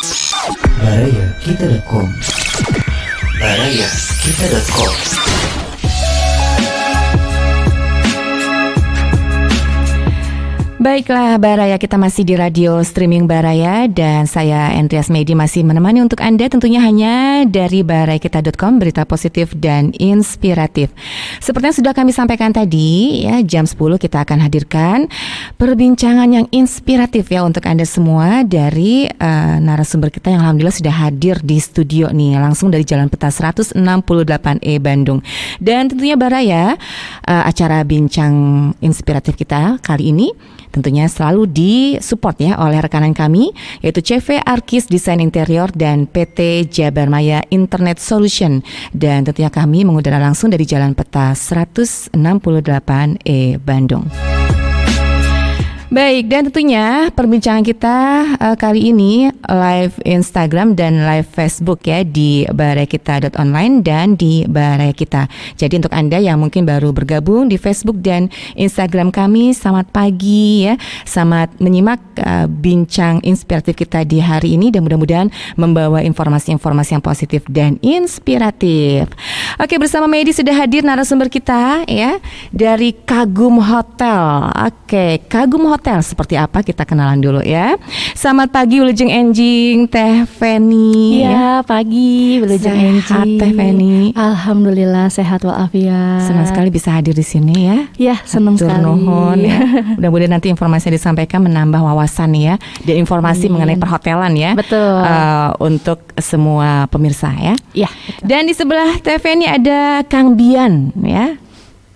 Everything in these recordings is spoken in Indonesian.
Barayakita.com. Barayakita.com. Baiklah Baraya, kita masih di radio streaming Baraya dan saya Andreas Medi masih menemani untuk Anda tentunya hanya dari barayakita.com, berita positif dan inspiratif. Seperti yang sudah kami sampaikan tadi ya, jam 10 kita akan hadirkan perbincangan yang inspiratif ya untuk Anda semua dari narasumber kita yang alhamdulillah sudah hadir di studio nih langsung dari Jalan Peta 168E Bandung. Dan tentunya Baraya, acara bincang inspiratif kita kali ini tentunya selalu disupport ya oleh rekanan kami yaitu CV Arkis Desain Interior dan PT Jabar Maya Internet Solution, dan tentunya kami mengudara langsung dari Jalan Peta 168E Bandung. Baik, dan tentunya perbincangan kita kali ini live Instagram dan live Facebook ya di barayakita.online dan di Barayakita. Jadi untuk Anda yang mungkin baru bergabung di Facebook dan Instagram kami, selamat pagi ya. Selamat menyimak bincang inspiratif kita di hari ini dan mudah-mudahan membawa informasi-informasi yang positif dan inspiratif. Oke, bersama Medi sudah hadir narasumber kita ya dari Kagum Hotel. Oke, Kagum Hotel seperti apa, kita kenalan dulu ya. Selamat pagi Wilujeng Enjing Teh Feni. Iya, pagi Wilujeng Enjing. Sehat Teh Feni. Alhamdulillah sehat walafiat. Senang sekali bisa hadir di sini ya. Iya, senang sekali. Nuhun, ya. Mudah-mudahan nanti informasi yang disampaikan menambah wawasan ya dan informasi mengenai perhotelan ya. Betul. Untuk semua pemirsa ya. Iya. Dan di sebelah Teh Feni ada Kang Bian ya.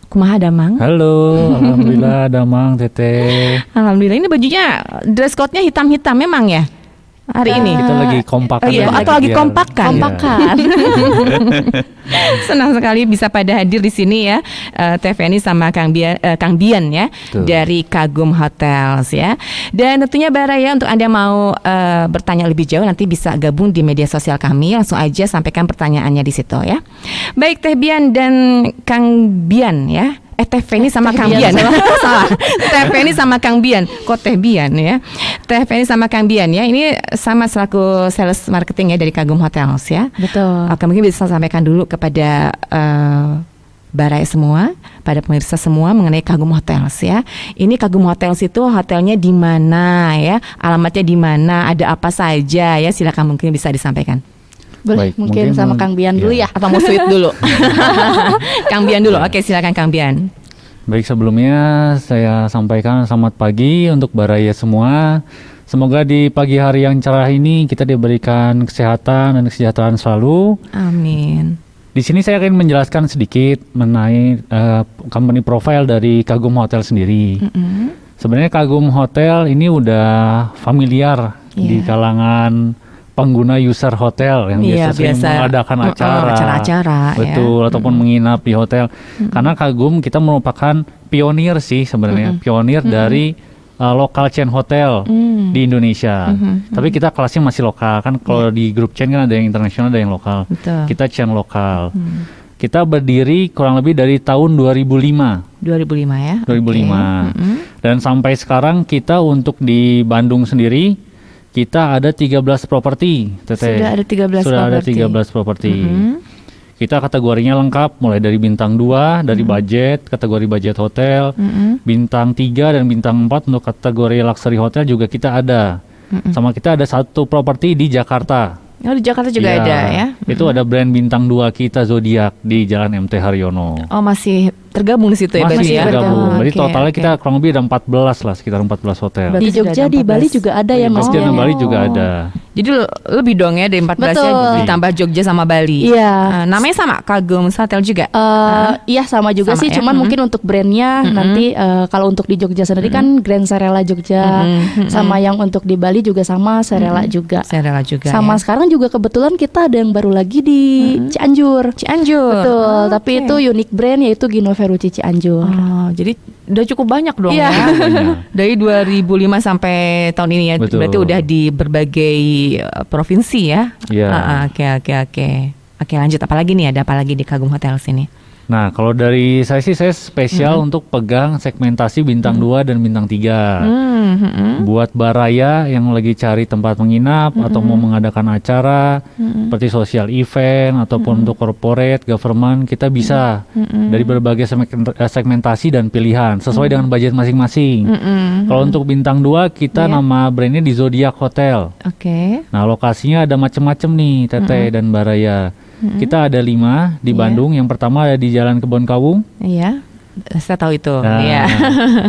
Kumaha Damang? Halo, alhamdulillah Damang, Teteh. Alhamdulillah, ini bajunya dress code-nya hitam-hitam memang ya hari ini. Kita lagi kompak. Iya, atau lagi kompak kan? Kompakan. Senang sekali bisa pada hadir di sini ya, Teh Feni sama Kang Bian ya. Tuh. Dari Kagum Hotels ya. Dan tentunya Baraya, untuk Anda mau bertanya lebih jauh nanti bisa gabung di media sosial kami, langsung aja sampaikan pertanyaannya di situ ya. Baik Teh Bian dan Kang Bian ya. Teh Feni sama Kang Bian. Salah. Teh Feni sama Kang Bian. Kok Teh Bian ya? Teh Feni sama Kang Bian ya. Ini sama selaku sales marketing ya dari Kagum Hotels ya. Betul. Oke, mungkin bisa sampaikan dulu kepada Baraya semua, pada pemirsa semua mengenai Kagum Hotels ya. Ini Kagum Hotels itu hotelnya di mana ya? Alamatnya di mana? Ada apa saja ya? Silakan mungkin bisa disampaikan. Boleh, Baik, mungkin sama Kang Bian dulu ya. Atau mau sweet dulu? Kang Bian dulu. Oke, silakan Kang Bian. Baik, sebelumnya saya sampaikan selamat pagi untuk Baraya semua. Semoga di pagi hari yang cerah ini kita diberikan kesehatan dan kesejahteraan selalu. Amin. Di sini saya akan menjelaskan sedikit mengenai company profile dari Kagum Hotel sendiri. Sebenarnya Kagum Hotel ini udah familiar di kalangan pengguna user hotel yang biasa mengadakan acara-acara, betul, ya. ataupun menginap di hotel. Karena Kagum kita merupakan pionir sih sebenarnya, pionir dari lokal chain hotel di Indonesia. Tapi kita kelasnya masih lokal kan. Kalau di grup chain kan ada yang internasional, ada yang lokal. Betul. Kita chain lokal. Kita berdiri kurang lebih dari tahun 2005. 2005 ya. 2005. Dan sampai sekarang kita untuk di Bandung sendiri kita ada 13 properti, Teteh. Sudah ada 13 Sudah properti. ada 13 properti. Kita kategorinya lengkap, mulai dari bintang 2, dari budget, kategori budget hotel, bintang 3 dan bintang 4 untuk kategori luxury hotel juga kita ada. Sama kita ada satu properti di Jakarta. Oh, di Jakarta juga Ya, ada ya. Itu ada brand bintang 2 kita Zodiac di Jalan MT Haryono. Oh, masih tergabung di situ ya berarti Masih ya. tergabung. Jadi Oke, totalnya oke. kita kurang lebih ada 14 lah, sekitar 14 hotel. Berarti Di sudah Jogja, ada di Bali 14. juga ada ya Mas. Jogja dan Bali juga ada. Jadi lebih dong ya dari 14 nya Betul. ditambah Jogja sama Bali. Iya. Namanya sama Kagum Hotel juga. Iya sama juga Sama sih, ya? cuman mungkin untuk brandnya nanti kalau untuk di Jogja sendiri kan Grand Serela Jogja, sama yang untuk di Bali juga sama Serela juga. Saya rela juga. Sama ya. sekarang juga kebetulan kita ada yang baru lagi di Cianjur. Cianjur. Betul, Oh, tapi oke. itu unique brand yaitu Gino Ferrucci Cianjur. Oh, jadi udah cukup banyak dong Iya. ya. Dari 2005 sampai tahun ini ya. Betul. Berarti udah di berbagai provinsi ya. Iya. Oke. Oke, lanjut, apalagi nih, ada apa lagi di Kagum Hotel sini? Nah, kalau dari saya sih saya spesial untuk pegang segmentasi bintang 2 dan bintang 3. Buat baraya yang lagi cari tempat menginap atau mau mengadakan acara seperti social event ataupun untuk corporate, government, kita bisa dari berbagai segmentasi dan pilihan sesuai dengan budget masing-masing. Kalau untuk bintang 2 kita nama brandnya di Zodiac Hotel. Oke. Nah, lokasinya ada macam-macam nih, Teteh dan baraya. Kita ada 5 di Bandung. Yang pertama ada di Jalan Kebon Kawung. Iya. Saya tahu itu. Nah, Iya.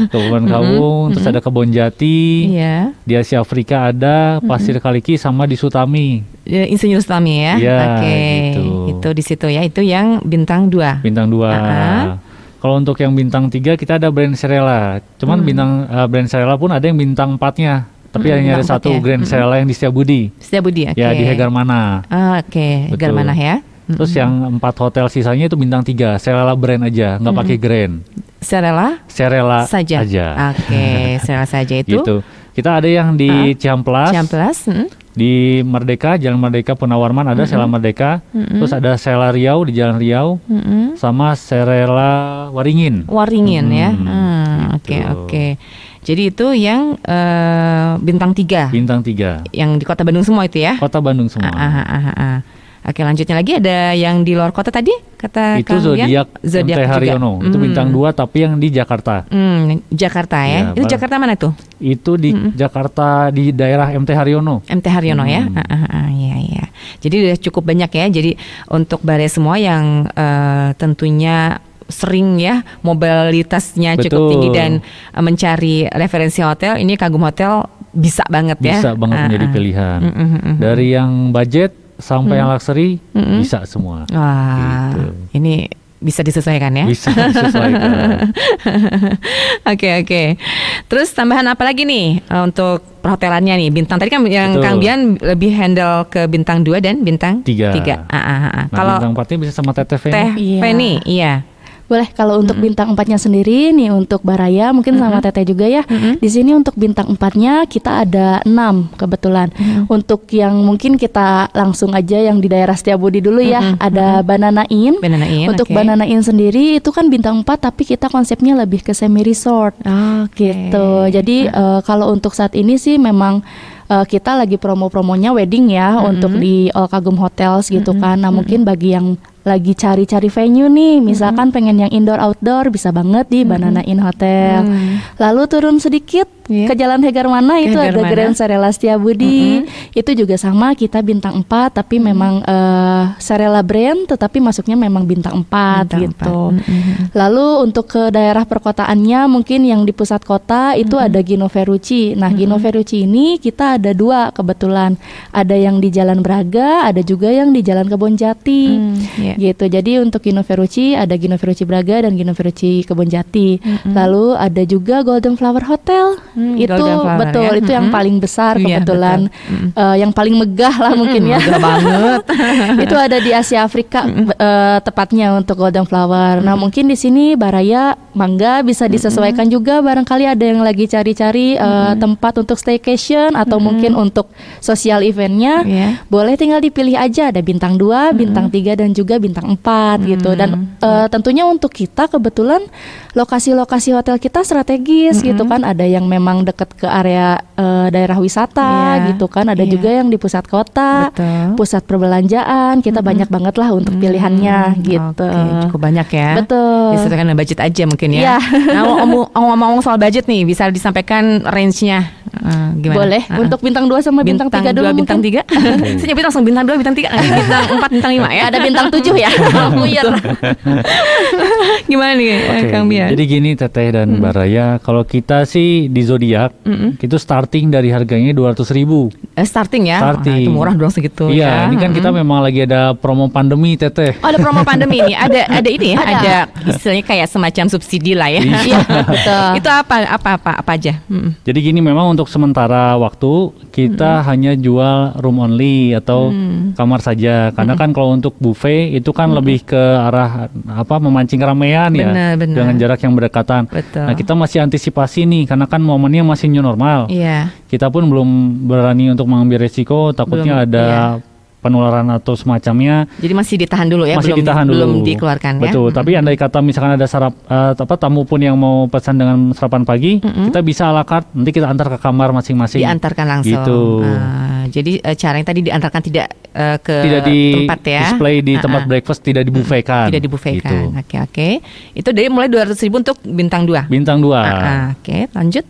Kebon Kawung, terus ada Kebon Jati. Iya. Di Asia Afrika ada Pasir Kaliki sama di Sutami. Insinyur Sutami ya. Iya, Oke. gitu. Itu di situ ya. Itu yang bintang 2. Bintang 2. Kalau untuk yang bintang 3 kita ada brand Serela. Cuman brand Serela pun ada yang bintang 4-nya. Tapi hanya ada bintang satu 4 ya. brand Serela yang di Setiabudi. Setiabudi, oke. Ya, di Hegarmana. Oke, Betul. Hegarmana ya. Terus yang 4 hotel sisanya itu bintang 3, Serela brand aja, nggak pakai grand. Serela Serela saja. aja. Oke, Serela saja itu. Gitu. Kita ada yang di Ciamplas, Ciamplas. di Merdeka, Jalan Merdeka Punawarman ada Serela Merdeka. Terus ada Serela Riau di Jalan Riau, sama Serela Waringin. Waringin ya. Oke, gitu. oke. Jadi itu yang bintang 3. Bintang 3. Yang di Kota Bandung semua itu ya. Kota Bandung semua. Oke, lanjutnya lagi ada yang di luar kota tadi kata Itu Kang Bian? Zodiac MT juga. Haryono. Itu bintang 2 tapi yang di Jakarta. Jakarta ya. Ya, Itu Jakarta mana tuh? Itu di Jakarta di daerah MT Haryono. MT Haryono ya. Iya. Jadi udah cukup banyak ya. Jadi untuk baraya semua yang tentunya sering ya mobilitasnya cukup Betul. tinggi dan mencari referensi hotel, ini Kagum Hotel bisa banget ya. Bisa banget menjadi pilihan. Dari yang budget sampai yang luxury bisa semua. Wah, Gitu. ini bisa disesuaikan ya. Bisa disesuaikan. Oke. Terus tambahan apa lagi nih untuk perhotelannya nih? Bintang tadi kan yang Betul. Kang Bian lebih handle ke bintang 2 dan bintang 3. 3. Nah, Kalau bintang 4-nya bisa sama Teteh Feni. Teh Iya. Feni, iya. Boleh kalau untuk bintang 4-nya sendiri nih untuk baraya mungkin sama Teteh juga ya. Di sini untuk bintang 4-nya kita ada 6 kebetulan. Untuk yang mungkin kita langsung aja yang di daerah Setiabudi dulu ya. Ada Banana Inn. Banana Inn, Untuk oke. Banana Inn sendiri itu kan bintang 4 tapi kita konsepnya lebih ke semi resort. Oke. Gitu. Jadi kalau untuk saat ini sih memang kita lagi promo-promonya wedding ya untuk di All Kagum Hotels gitu kan. Nah mungkin bagi yang lagi cari-cari venue nih, misalkan pengen yang indoor outdoor bisa banget di Banana Inn Hotel. Lalu turun sedikit Iya. ke Jalan Hegarmana itu ada Hegarmana. Grand Serela Setiabudi. Itu juga sama kita bintang 4 tapi memang Serela brand tetapi masuknya memang bintang 4 Bintang gitu. 4. Lalu untuk ke daerah perkotaannya mungkin yang di pusat kota itu ada Gino Ferrucci. Nah, Gino Ferrucci ini kita ada 2 kebetulan. Ada yang di Jalan Braga, ada juga yang di Jalan Kebonjati. Iya. Gitu. Jadi untuk Gino Ferrucci ada Gino Ferrucci Braga dan Gino Ferrucci Kebonjati. Lalu ada juga Golden Flower Hotel. Itu Golden Flower, betul, ya. itu yang paling besar Iya, kebetulan. Yang paling megah lah mungkin ya. Megah banget. Itu ada di Asia Afrika tepatnya untuk Golden Flower. Nah, mungkin di sini baraya mangga bisa disesuaikan juga barangkali ada yang lagi cari-cari tempat untuk staycation atau mungkin untuk social eventnya. Iya. Boleh tinggal dipilih aja ada bintang 2, bintang 3 dan juga bintang 4 gitu. Dan tentunya untuk kita kebetulan lokasi-lokasi hotel kita strategis gitu kan. Ada yang memang dekat ke area daerah wisata Iya. gitu kan. Ada Iya. juga yang di pusat kota, Betul. pusat perbelanjaan. Kita banyak banget lah untuk pilihannya gitu. Oke, cukup banyak ya. Betul. Disesuaikan dengan budget aja mungkin ya. Iya. Nah, ngomong-ngomong soal budget nih, bisa disampaikan range-nya gimana? Boleh. Untuk bintang 2 sama bintang 3 dulu 2, bintang mungkin. 3. Saya nyebut langsung bintang 2, bintang 3, nanti bintang 4, bintang 5 ya. Ada bintang 7 ya. Buyar. Gimana nih Oke, Kang Bian? jadi gini Teteh dan Baraya, kalau kita sih di Zodiac itu starting dari harganya 200.000. Starting ya. Starting. Wah, itu murah dong segitu Iya, ya. ini kan kita memang lagi ada promo pandemi Teteh. Oh, ada promo pandemi ini. Ada ini ya, Ada. ada istilahnya kayak semacam subsidi lah ya. Iya, betul. Itu apa aja? Jadi gini, memang untuk sementara waktu kita hanya jual room only atau kamar saja. Karena kan kalau untuk buffet itu kan lebih ke arah memancing keramaian ya, Benar. dengan jarak yang berdekatan. Betul. Nah, kita masih antisipasi nih karena kan momennya masih new normal. Iya. Kita pun belum berani untuk mengambil resiko, takutnya Belum, ada iya. penularan atau semacamnya. Jadi masih ditahan dulu ya, Masih belum ditahan belum dulu. dikeluarkan ya. Betul, tapi andai kata misalkan ada tamu pun yang mau pesan dengan sarapan pagi, kita bisa ala carte, nanti kita antar ke kamar masing-masing. Diantarkan langsung. Gitu. Jadi caranya tadi diantarkan tidak ke Tidak di tempat ya. display di tempat breakfast, tidak dibufekan. Tidak dibufekan. Gitu. Oke. Itu dari mulai 200.000 untuk bintang 2. Bintang 2. Oke, lanjut.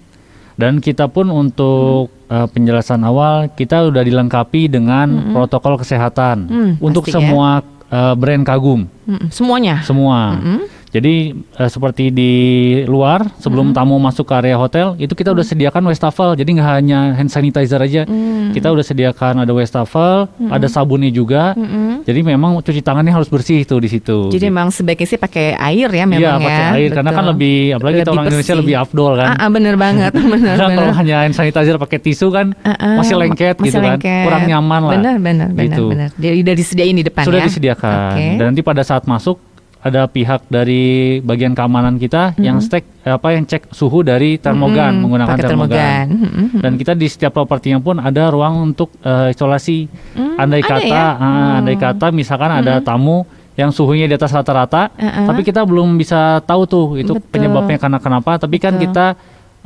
Dan kita pun untuk penjelasan awal kita udah dilengkapi dengan protokol kesehatan untuk pasti ya. semua brand kagum. Semuanya. Semua. Jadi seperti di luar sebelum tamu masuk ke area hotel itu kita udah sediakan wastafel. Jadi nggak hanya hand sanitizer aja, kita udah sediakan ada wastafel, ada sabunnya juga. Jadi memang cuci tangannya harus bersih tuh di situ. Jadi memang sebaiknya sih pakai air ya memang Iya, ya. pakai air karena kan Betul. lebih apalagi kita Lebih orang Indonesia bersih. lebih afdol kan. Bener banget, bener. Karena kalau hanya hand sanitizer pakai tisu kan masih lengket Masih gitu kan, lengket. kurang nyaman lah. Bener. Gitu. Dia udah disediain di depan Sudah ya. disediakan. Oke. Dan nanti pada saat masuk ada pihak dari bagian keamanan kita yang cek suhu dari termogan menggunakan pakai termogan. termogan. Dan kita di setiap propertinya pun ada ruang untuk isolasi. Andai kata misalkan ada tamu yang suhunya di atas rata-rata, tapi kita belum bisa tahu tuh itu Betul. penyebabnya karena kenapa. Tapi kan Betul. kita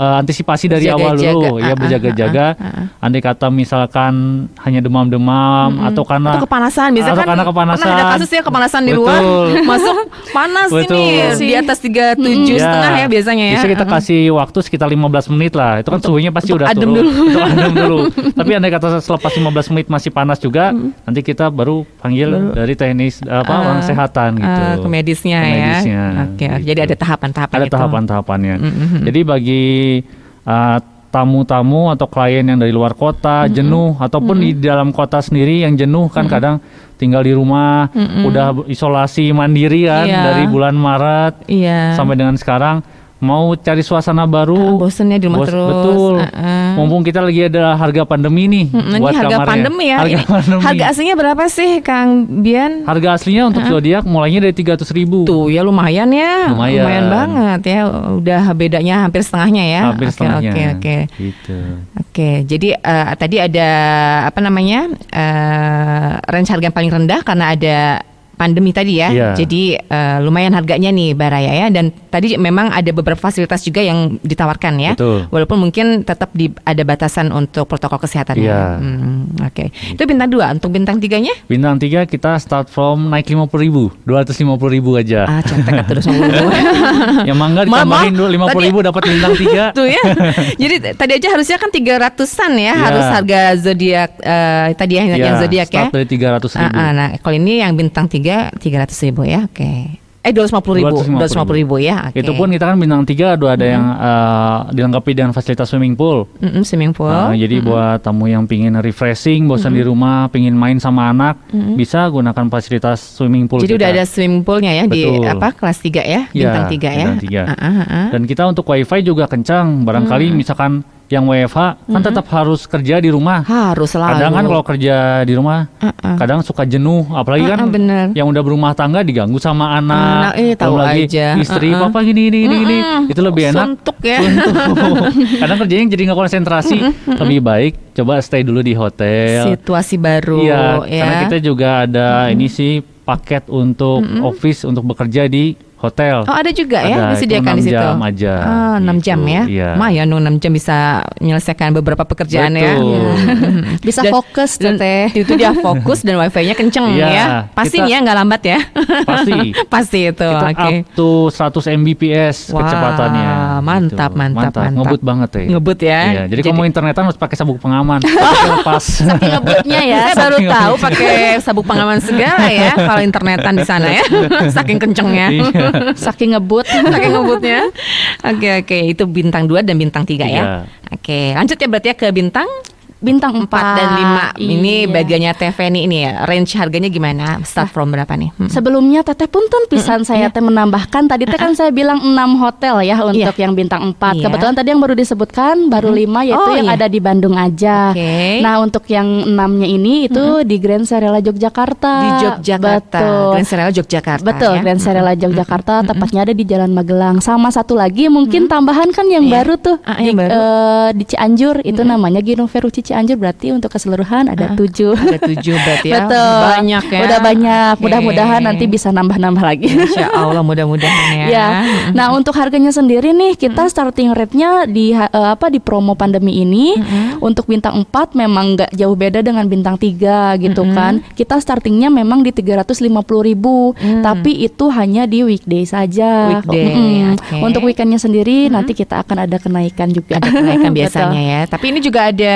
antisipasi dari awal dulu ya, berjaga-jaga. Andai kata misalkan hanya demam-demam atau karena Atau kepanasan, biasanya atau kan karena kepanasan. pernah ada kasus ya kepanasan di Betul. luar, masuk panas Betul. ini di atas 37,5 ya biasanya ya. Bisa kita kasih waktu sekitar 15 menit lah. Itu kan suhunya pasti udah adem turun. dulu. Untuk adem dulu. Tapi andai kata selepas 15 menit masih panas juga, nanti kita baru panggil dari teknis orang kesehatan gitu. Ke medisnya Ke ya. medisnya, Oke, gitu. jadi ada tahapan-tahapan Ada itu. tahapan-tahapannya. Jadi bagi tamu-tamu atau klien yang dari luar kota jenuh ataupun di dalam kota sendiri yang jenuh kan kadang tinggal di rumah udah isolasi mandiri kan Iya. dari bulan Maret Iya. sampai dengan sekarang mau cari suasana baru. Bosennya di rumah terus. Betul. Mumpung kita lagi ada harga pandemi nih Ini buat harga kamarnya. pandemi ya. Harga Ini pandemi. harga aslinya berapa sih Kang Bian? Harga aslinya untuk zodiak mulainya dari 300.000. Tuh ya lumayan ya. Lumayan. banget ya. Udah bedanya hampir setengahnya ya. Hampir setengahnya. Oke. Gitu. Oke, jadi tadi ada range harga yang paling rendah karena ada pandemi tadi ya. Iya. Jadi lumayan harganya nih Baraya ya. Dan tadi memang ada beberapa fasilitas juga yang ditawarkan ya. Betul. Walaupun mungkin tetap ada batasan untuk protokol kesehatannya. Iya. Oke. Itu bintang 2. Untuk bintang 3-nya? Bintang 3 kita start from naik 50.000, 250.000 aja. Cetek terus. Yang mangga ditambahin dulu 50.000 dapat bintang 3. Tuh ya. Jadi tadi aja harusnya kan 300-an ya, Iya. harus harga zodiak tadi ya, yang zodiak ya. Start dari 300.000. Nah, kalau ini yang bintang 3 300.000 ya. Oke. 250.000 ya. Oke. Itu pun kita kan bintang 3 ada yang dilengkapi dengan fasilitas swimming pool. Swimming pool. Jadi buat tamu yang pingin refreshing, bosan di rumah, pingin main sama anak, bisa gunakan fasilitas swimming pool. Jadi kita. udah ada swimming poolnya ya. Betul. Di kelas 3 ya, bintang 3 ya. Bintang 3. Dan kita untuk wifi juga kencang. Barangkali misalkan yang WFH kan tetap harus kerja di rumah. Harus selalu. Kadang kan kalau kerja di rumah, kadang suka jenuh, apalagi kan bener. yang udah berumah tangga diganggu sama anak, tahu belum lagi aja. istri, papa gini, itu lebih enak. Suntuk ya. Kadang kerjanya jadi nggak konsentrasi, lebih baik coba stay dulu di hotel. Situasi baru Iya, ya. karena kita juga ada ini sih paket untuk office untuk bekerja di hotel. Oh, ada juga ya Ada, disediakan itu di 6 situ. jam aja, 6 jam gitu. ya. Iya. Lumayan dong 6 jam bisa menyelesaikan beberapa pekerjaan ya. Betul. Bisa Dan- fokus dan teteh. itu dia fokus dan wifi-nya kenceng Iya, ya. Pasti kita- ya nggak lambat ya. Pasti. Pasti itu. Kita Oke. up to 100 Mbps Wah, kecepatannya. mantap, gitu. mantap. Ngebut banget ya. Ngebut ya. Iya, jadi kalau mau internetan harus pakai sabuk pengaman. Lepas. Ngebutnya ya. Saya baru tahu pakai sabuk pengaman segala ya kalau internetan di sana ya. Saking kencengnya. Iya. Saking ngebut. Saking ngebutnya. Oke, itu bintang 2 dan bintang 3 ya. 3. Oke, lanjut ya berarti ya ke bintang Bintang 4 dan 5. Ini Iya. bagiannya Teveni ini ya. Range harganya gimana? Start from berapa nih? Sebelumnya teteh punten pisan saya teh menambahkan tadi teh kan saya bilang 6 hotel ya untuk yang bintang 4. Iya. Kebetulan tadi yang baru disebutkan baru 5 yaitu Oh, yang iya. ada di Bandung aja. Oke. Nah, untuk yang 6-nya ini itu di Grand Serela Yogyakarta. Di Yogyakarta. Betul. Grand Serela Yogyakarta. Betul, ya. Grand Serela Yogyakarta tepatnya ada di Jalan Magelang. Sama satu lagi mungkin tambahan kan yang Iya. baru tuh Yang baru. di Cianjur itu namanya Ginung Veru Cicil. Cianjur berarti untuk keseluruhan ada 7. Ada 7 berarti ya. Betul. Banyak ya. Udah banyak. Oke. Mudah-mudahan nanti bisa nambah-nambah lagi. Insya Allah mudah-mudahan ya. Ya. Nah, untuk harganya sendiri nih kita starting rate-nya di di promo pandemi ini untuk bintang 4 memang nggak jauh beda dengan bintang 3 gitu kan. Kita startingnya memang di 350.000, tapi itu hanya di weekday saja. Weekday, oke. Untuk weekendnya sendiri nanti kita akan ada kenaikan juga. Ada kenaikan biasanya ya. Tapi ini juga ada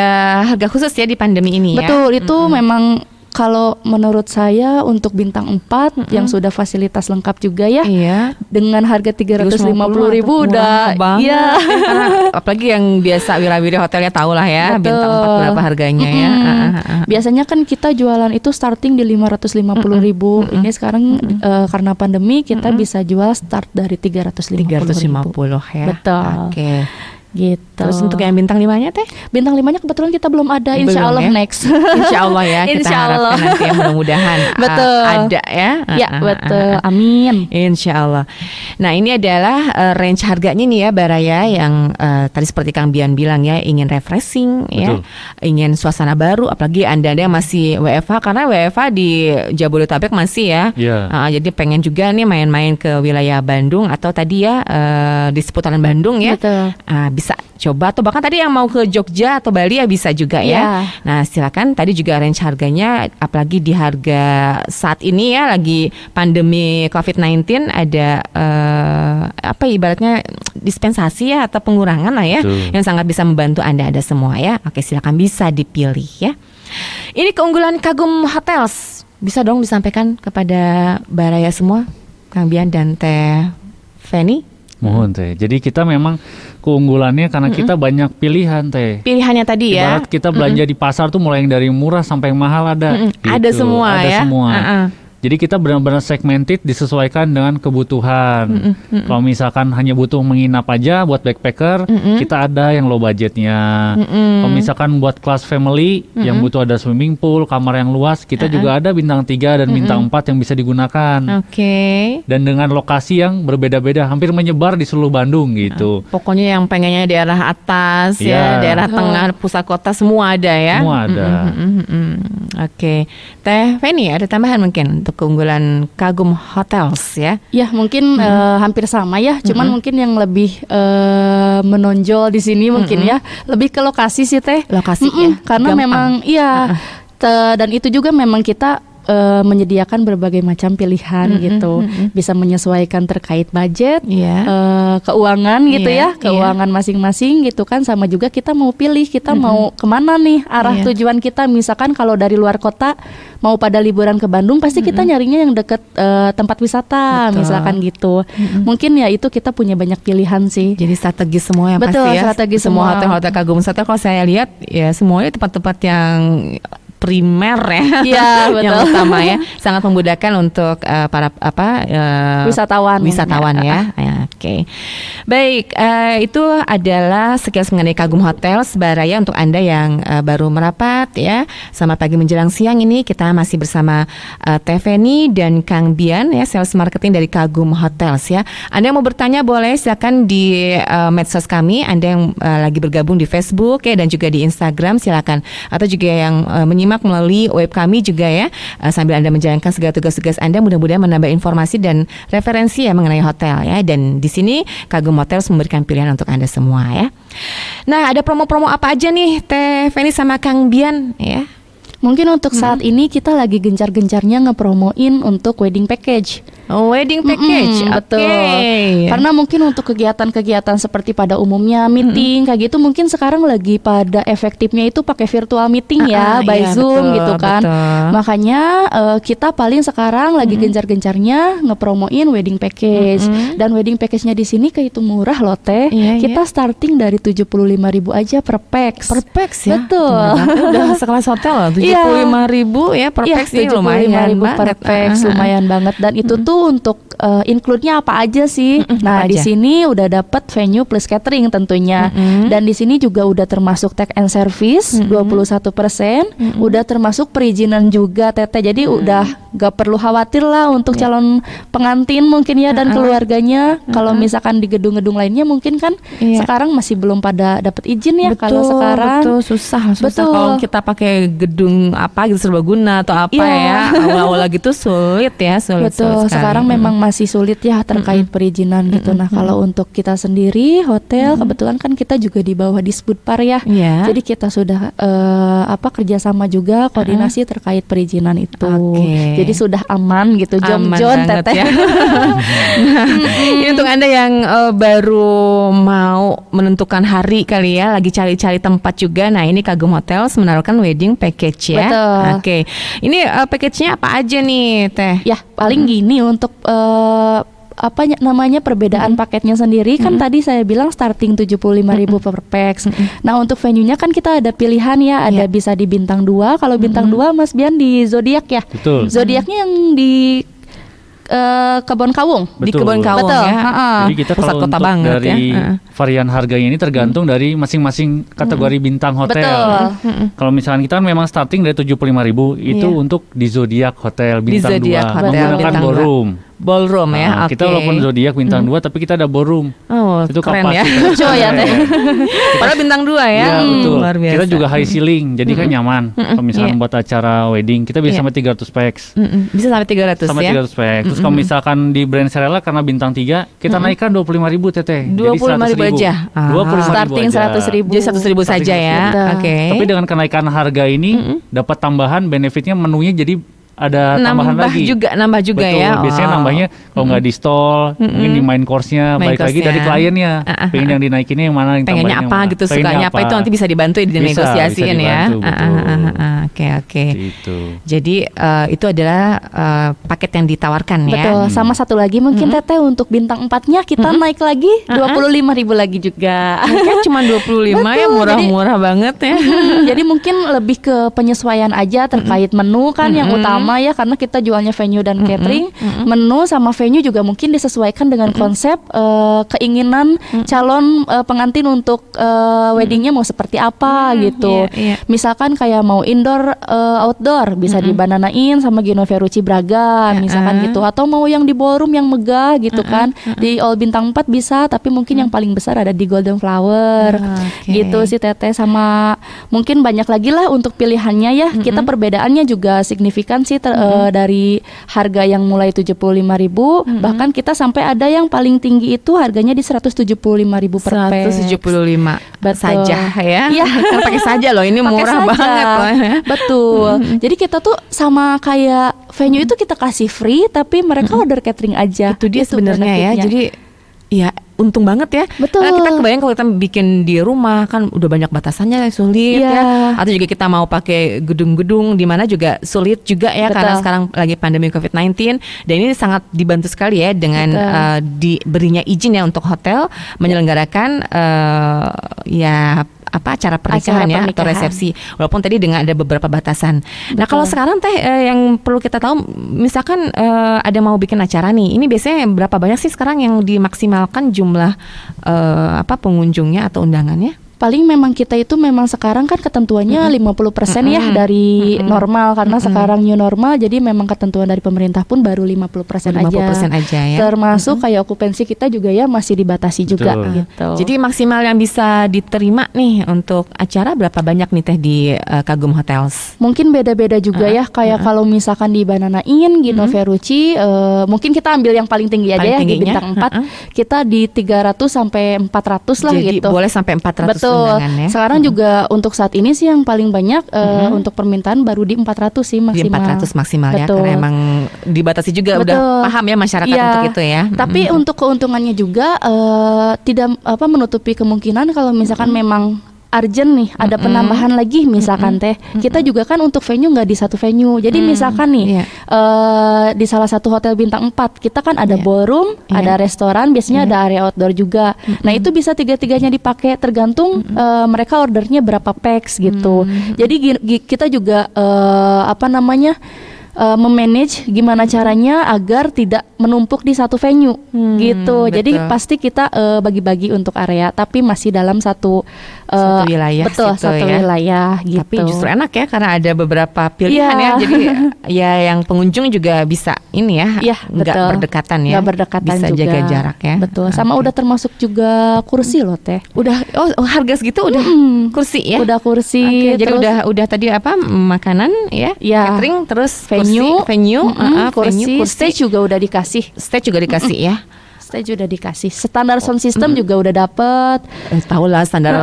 harga khusus ya di pandemi ini ya. Betul, itu memang kalau menurut saya untuk bintang 4 yang sudah fasilitas lengkap juga ya. Iya. Dengan harga 350.000 udah banget. ya. Karena apalagi yang biasa wira-wiri hotelnya tahu lah ya. Betul. Bintang 4 berapa harganya ya. Biasanya kan kita jualan itu starting di 550.000. Ini sekarang karena pandemi kita bisa jual start dari 350.000. 350 ya. Betul. Oke. Gitu. Terus untuk yang bintang 5-nya teh? Bintang 5-nya kebetulan kita belum ada. Insya Belum Allah ya? next. Insya Allah ya. Kita Insya harapkan Allah. nanti ya mudah-mudahan Betul. ada ya. Ya betul. Amin. Insya Allah. Nah ini adalah range harganya nih ya Baraya yang tadi seperti Kang Bian bilang ya, ingin refreshing ya, ingin suasana baru, apalagi anda yang masih WFH, karena WFH di Jabodetabek masih ya. Jadi pengen juga nih main-main ke wilayah Bandung atau tadi ya di seputaran Bandung ya. Betul. Bisa coba, atau bahkan tadi yang mau ke Jogja atau Bali ya bisa juga ya. Nah silakan, tadi juga range harganya, apalagi di harga saat ini ya lagi pandemi COVID-19 ada ibaratnya dispensasi ya atau pengurangan lah ya. Yang sangat bisa membantu anda ada semua ya. Oke, silakan bisa dipilih ya. Ini keunggulan Kagum Hotels, bisa dong disampaikan kepada Baraya semua, Kang Bian dan Teh Feni. Mohon Teh. Jadi kita memang keunggulannya karena kita banyak pilihan Teh. Pilihannya tadi ya. Ibarat kita belanja di pasar tuh mulai yang dari murah sampai yang mahal ada. Gitu. Ada semua ada ya. Semua. Jadi kita benar-benar segmented, disesuaikan dengan kebutuhan. Kalau misalkan hanya butuh menginap aja buat backpacker, kita ada yang low budgetnya. Kalau misalkan buat kelas family yang butuh ada swimming pool, kamar yang luas, kita juga ada bintang 3 dan bintang 4 yang bisa digunakan. Oke. Dan dengan lokasi yang berbeda-beda, hampir menyebar di seluruh Bandung gitu. Pokoknya yang pengennya daerah atas ya, daerah tengah, pusat kota semua ada ya. Semua ada. Oke. Teh Feni ada tambahan mungkin untuk keunggulan Kagum Hotels ya? Ya mungkin hampir sama ya, cuman mungkin yang lebih menonjol di sini mungkin ya lebih ke lokasi sih Teh. Lokasi ya. Karena gampang. memang dan itu juga memang kita menyediakan berbagai macam pilihan gitu, bisa menyesuaikan terkait budget, keuangan gitu ya, keuangan masing-masing gitu kan, sama juga kita mau pilih kita mau kemana nih arah tujuan kita. Misalkan kalau dari luar kota mau pada liburan ke Bandung, pasti kita nyarinya yang deket tempat wisata. Betul. Misalkan gitu. Mungkin ya itu kita punya banyak pilihan sih. Jadi strategis semua yang Betul, pasti ya. strategi semua hotel-hotel Kagum Hotel kalau saya lihat ya semuanya tempat-tempat yang primer ya, betul. yang utama ya, sangat memudahkan untuk para wisatawan ya. Oke. Baik, itu adalah sekilas mengenai Kagum Hotels Baraya untuk anda yang baru merapat ya. Selamat pagi menjelang siang, ini kita masih bersama Teh Feni dan Kang Bian ya, sales marketing dari Kagum Hotels ya. Anda yang mau bertanya boleh silakan di medsos kami. Anda yang lagi bergabung di Facebook ya dan juga di Instagram silakan, atau juga yang menyimak melalui web kami juga ya, sambil anda menjalankan segala tugas-tugas anda, mudah-mudahan menambah informasi dan referensi ya mengenai hotel ya. Dan di sini Kagum Hotels memberikan pilihan untuk anda semua ya. Nah, ada promo-promo apa aja nih Teh Feni sama Kang Bian ya? Mungkin untuk saat ini kita lagi gencar-gencarnya ngepromoin untuk wedding package. Wedding package, betul. Karena mungkin untuk kegiatan-kegiatan seperti pada umumnya meeting kayak gitu, mungkin sekarang lagi pada efektifnya itu pakai virtual meeting ya, by Zoom betul, gitu kan. Betul. Makanya kita paling sekarang lagi gencar-gencarnya ngepromoin wedding package. Dan wedding package-nya di sini kehitung murah loh Teh. Kita starting dari 75.000 aja per pax. Per pax ya. Betul. Udah sekelas hotel loh, 75.000 ya per pax, ini lumayan per pax, lumayan banget. Dan itu tuh untuk include-nya apa aja sih? Nah, di sini udah dapat venue plus catering tentunya. Dan di sini juga udah termasuk take and service 21%, udah termasuk perizinan juga Teteh. Jadi udah gak perlu khawatir lah untuk calon pengantin mungkin ya dan keluarganya. Kalau misalkan di gedung-gedung lainnya mungkin kan sekarang masih belum pada dapat izin ya. Kalau sekarang betul susah Betul. kalau kita pakai gedung apa gitu serbaguna atau apa ya awal-awal gitu sulit ya sulit betul. sekali. Sekarang memang masih sulit ya terkait perizinan gitu. Nah kalau untuk kita sendiri hotel kebetulan kan kita juga di bawah Disbudpar ya. Iya. Jadi kita sudah kerjasama juga koordinasi terkait perizinan itu. Oke. Jadi sudah aman gitu. Aman Jom banget teteh. ya. Nah, ini untuk Anda yang baru mau menentukan hari kali ya, lagi cari-cari tempat juga. Nah, ini Kagum Hotels menawarkan wedding package ya. Betul. Oke. Ini package-nya apa aja nih, Teh? Ya paling gini untuk perbedaan paketnya sendiri kan tadi saya bilang starting 75.000 per pax. Nah untuk venue-nya kan kita ada pilihan ya, ada bisa di bintang 2. Kalau bintang 2 Mas Bian di Zodiac ya. Betul. Zodiacnya yang di Kebon Kawung. Di Kebon Kawung Betul. ya. Jadi kita Pusat kalau kota untuk banget dari ya. varian harganya ini tergantung dari masing-masing kategori bintang hotel. Betul. Kalau misalkan kita kan memang starting dari 75.000 itu untuk di Zodiac Hotel Di bintang 2 Zodiac Hotel menggunakan bintang dua. ballroom. Ballroom ya. Nah, Oke. kita walaupun Zodiac bintang 2 tapi kita ada ballroom. Oh, Itu keren ya. Lucu ya, Teh. Padahal bintang 2 ya. Iya betul. Luar biasa. Kita juga high ceiling, jadi kan nyaman. Kalau misalkan Iya. buat acara wedding, kita bisa sampai 300 pax. Bisa sampai 300 Sampai ya. 300 pax. Terus kalau misalkan di Brand Serela karena bintang 3, kita naikkan 25.000 teteh. 25.000 aja. 25.000 Starting aja. 100.000. Jadi 100.000 saja ya. Betul. Oke. Tapi dengan kenaikan harga ini dapat tambahan benefitnya, menunya jadi ada tambahan lagi. Nambah juga Betul, ya. biasanya Oh. nambahnya kalau nggak di stall, mungkin di main course-nya, Main balik lagi course-nya. dari kliennya. Pengen yang dinaikinnya yang mana, yang Pengennya tambahin apa yang mana. gitu, Pengennya sukanya apa itu nanti bisa dibantu Bisa dinegosiasiin ya. dibantu, betul. Oke. Gitu. Jadi itu adalah paket yang ditawarkan ya. Betul. Sama satu lagi mungkin Teteh untuk bintang 4-nya kita naik lagi 25.000 lagi juga. Kan cuma 25 ya, Betul, murah-murah banget ya. Jadi mungkin lebih ke penyesuaian aja terkait menu kan yang utama ya, karena kita jualnya venue dan catering. Menu sama venue juga mungkin disesuaikan dengan konsep keinginan calon pengantin untuk weddingnya mau seperti apa gitu. Iya. Misalkan kayak mau indoor outdoor bisa di Banana Inn sama Gino Ferrucci Braga misalkan gitu, atau mau yang di ballroom yang megah gitu kan. Di All Bintang 4 bisa, tapi mungkin yang paling besar ada di Golden Flower. Oke. Gitu sih Teteh. Sama mungkin banyak lagi lah untuk pilihannya ya. Kita perbedaannya juga signifikan sih dari harga yang mulai 75.000 bahkan kita sampai ada yang paling tinggi itu harganya di 175.000 per pax. 175 Betul. saja ya. Iya. Kan pakai saja loh, ini Pakai murah saja. banget loh ya. Betul. Jadi kita tuh sama kayak venue itu kita kasih free tapi mereka order catering aja. Itu dia sebenarnya ya. benefitnya. Jadi ya untung banget ya. Betul. Karena kita kebayang kalau kita bikin di rumah kan udah banyak batasannya, sulit Iya. ya. Atau juga kita mau pakai gedung-gedung di mana juga sulit juga ya. Betul. Karena sekarang lagi pandemi COVID-19 dan ini sangat dibantu sekali ya dengan diberinya izin ya untuk hotel menyelenggarakan ya acara pernikahan ya atau resepsi, walaupun tadi dengan ada beberapa batasan. Nah kalau sekarang Teh yang perlu kita tahu, misalkan ada mau bikin acara nih, ini biasanya berapa banyak sih sekarang yang dimaksimalkan jumlah pengunjungnya atau undangannya? Paling memang kita itu memang sekarang kan ketentuannya 50% ya dari normal, karena sekarang new normal, jadi memang ketentuan dari pemerintah pun baru 50% aja ya. Termasuk kayak okupansi kita juga ya masih dibatasi juga gitu. Jadi maksimal yang bisa diterima nih untuk acara berapa banyak nih Teh di Kagum Hotels? Mungkin beda-beda juga ya, kayak kalau misalkan di Banana Inn, Gino Ferrucci, mungkin kita ambil yang paling tinggi aja Paling ya, di tingginya, bintang 4, kita di 300 sampai 400 lah Jadi gitu. boleh sampai 400 Betul. undangan ya. Sekarang juga untuk saat ini sih yang paling banyak untuk permintaan baru di 400 sih Di maksimal. 400 maksimal ya, Betul. karena emang dibatasi juga. Betul. Udah paham ya masyarakat Iya. untuk itu ya. Tapi untuk keuntungannya juga tidak menutupi kemungkinan kalau misalkan memang urgent nih ada penambahan lagi misalkan Teh, kita juga kan untuk venue nggak di satu venue. Jadi misalkan nih di salah satu hotel bintang 4 kita kan ada ballroom, ada restoran, biasanya ada area outdoor juga. Nah itu bisa tiga-tiganya dipakai tergantung mereka ordernya berapa pax gitu. Jadi kita juga memanage gimana caranya agar tidak menumpuk di satu venue gitu. Betul. Jadi pasti kita bagi-bagi untuk area, tapi masih dalam satu Satu wilayah betul, situ satu ya. wilayah gitu. Tapi justru enak ya karena ada beberapa pilihan Iya. ya. Jadi ya yang pengunjung juga bisa ini ya, Iya, nggak betul. berdekatan ya. Nggak berdekatan bisa juga. jaga jarak ya. Betul. Sama Oke. udah termasuk juga kursi loh Teh. Udah harga segitu udah kursi ya. Udah kursi. Oke, jadi terus udah tadi apa makanan ya, Ya. catering, terus venue, venue, kursi, kursi, stage juga udah dikasih. stage juga dikasih ya. Stage udah dikasih. Standar sound system juga udah dapet. Tahu lah standar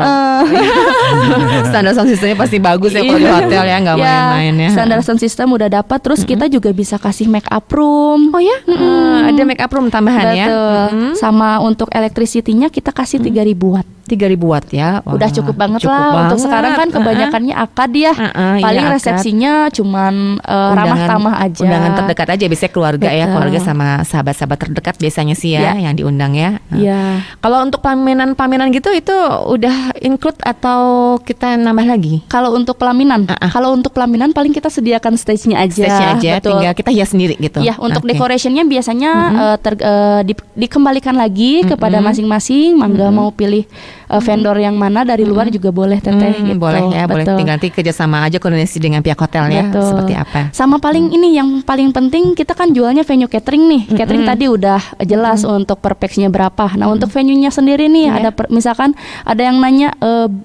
standar sound systemnya pasti bagus ya kalau di hotel ya, nggak main-main ya. Standar sound system udah dapat. Terus kita juga bisa kasih make up room. Oh ya, ada make up room tambahan ya. Betul. Sama untuk electricity-nya kita kasih 3.000 watt. 3.000 watt ya. Wah, Udah cukup banget cukup lah. Untuk banget. sekarang kan kebanyakannya akad ya. Paling iya, akad. resepsinya cuman ramah tamah aja. Undangan terdekat aja biasanya keluarga ya, Betul. keluarga sama sahabat-sahabat terdekat biasanya sih ya, yang diundang ya. Iya. Kalau untuk paminan gitu itu udah include atau kita nambah lagi? Kalau untuk pelaminan, paling kita sediakan stage-nya aja. Stage-nya aja, Betul. tinggal kita hias sendiri gitu. Ya, untuk Oke. decoration-nya biasanya dikembalikan lagi kepada masing-masing. Mangga mau pilih vendor yang mana dari luar juga boleh Teteh gitu. Boleh ya, boleh Betul. tinggal nanti kerjasama aja koordinasi dengan pihak hotel ya, Betul. seperti apa. Sama paling ini yang paling penting kita kan jualnya venue catering nih. Catering tadi udah jelas untuk per pax-nya berapa. Nah, untuk venue-nya sendiri nih ada misalkan ada yang nanya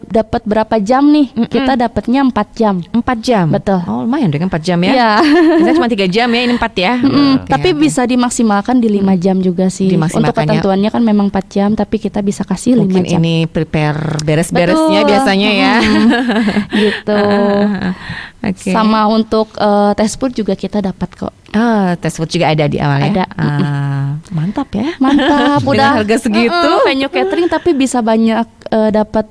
dapat berapa jam nih? Kita dapatnya 4 jam. 4 jam? Betul. Oh lumayan dengan 4 jam ya. Iya. Biasanya cuma 3 jam ya, ini 4 ya. Oke, Tapi oke. bisa dimaksimalkan di 5 jam juga sih. Untuk Dimaksimalkan ya. ketentuannya kan memang 4 jam, tapi kita bisa kasih 5 Mungkin jam. ini prepare beres-beresnya Betul. biasanya ya. Gitu. Oke. Sama untuk test food juga kita dapat kok. Tes food juga ada di awal ya. Ada. Mantap ya. Mantap, Dengan udah harga segitu. venue catering tapi bisa banyak dapat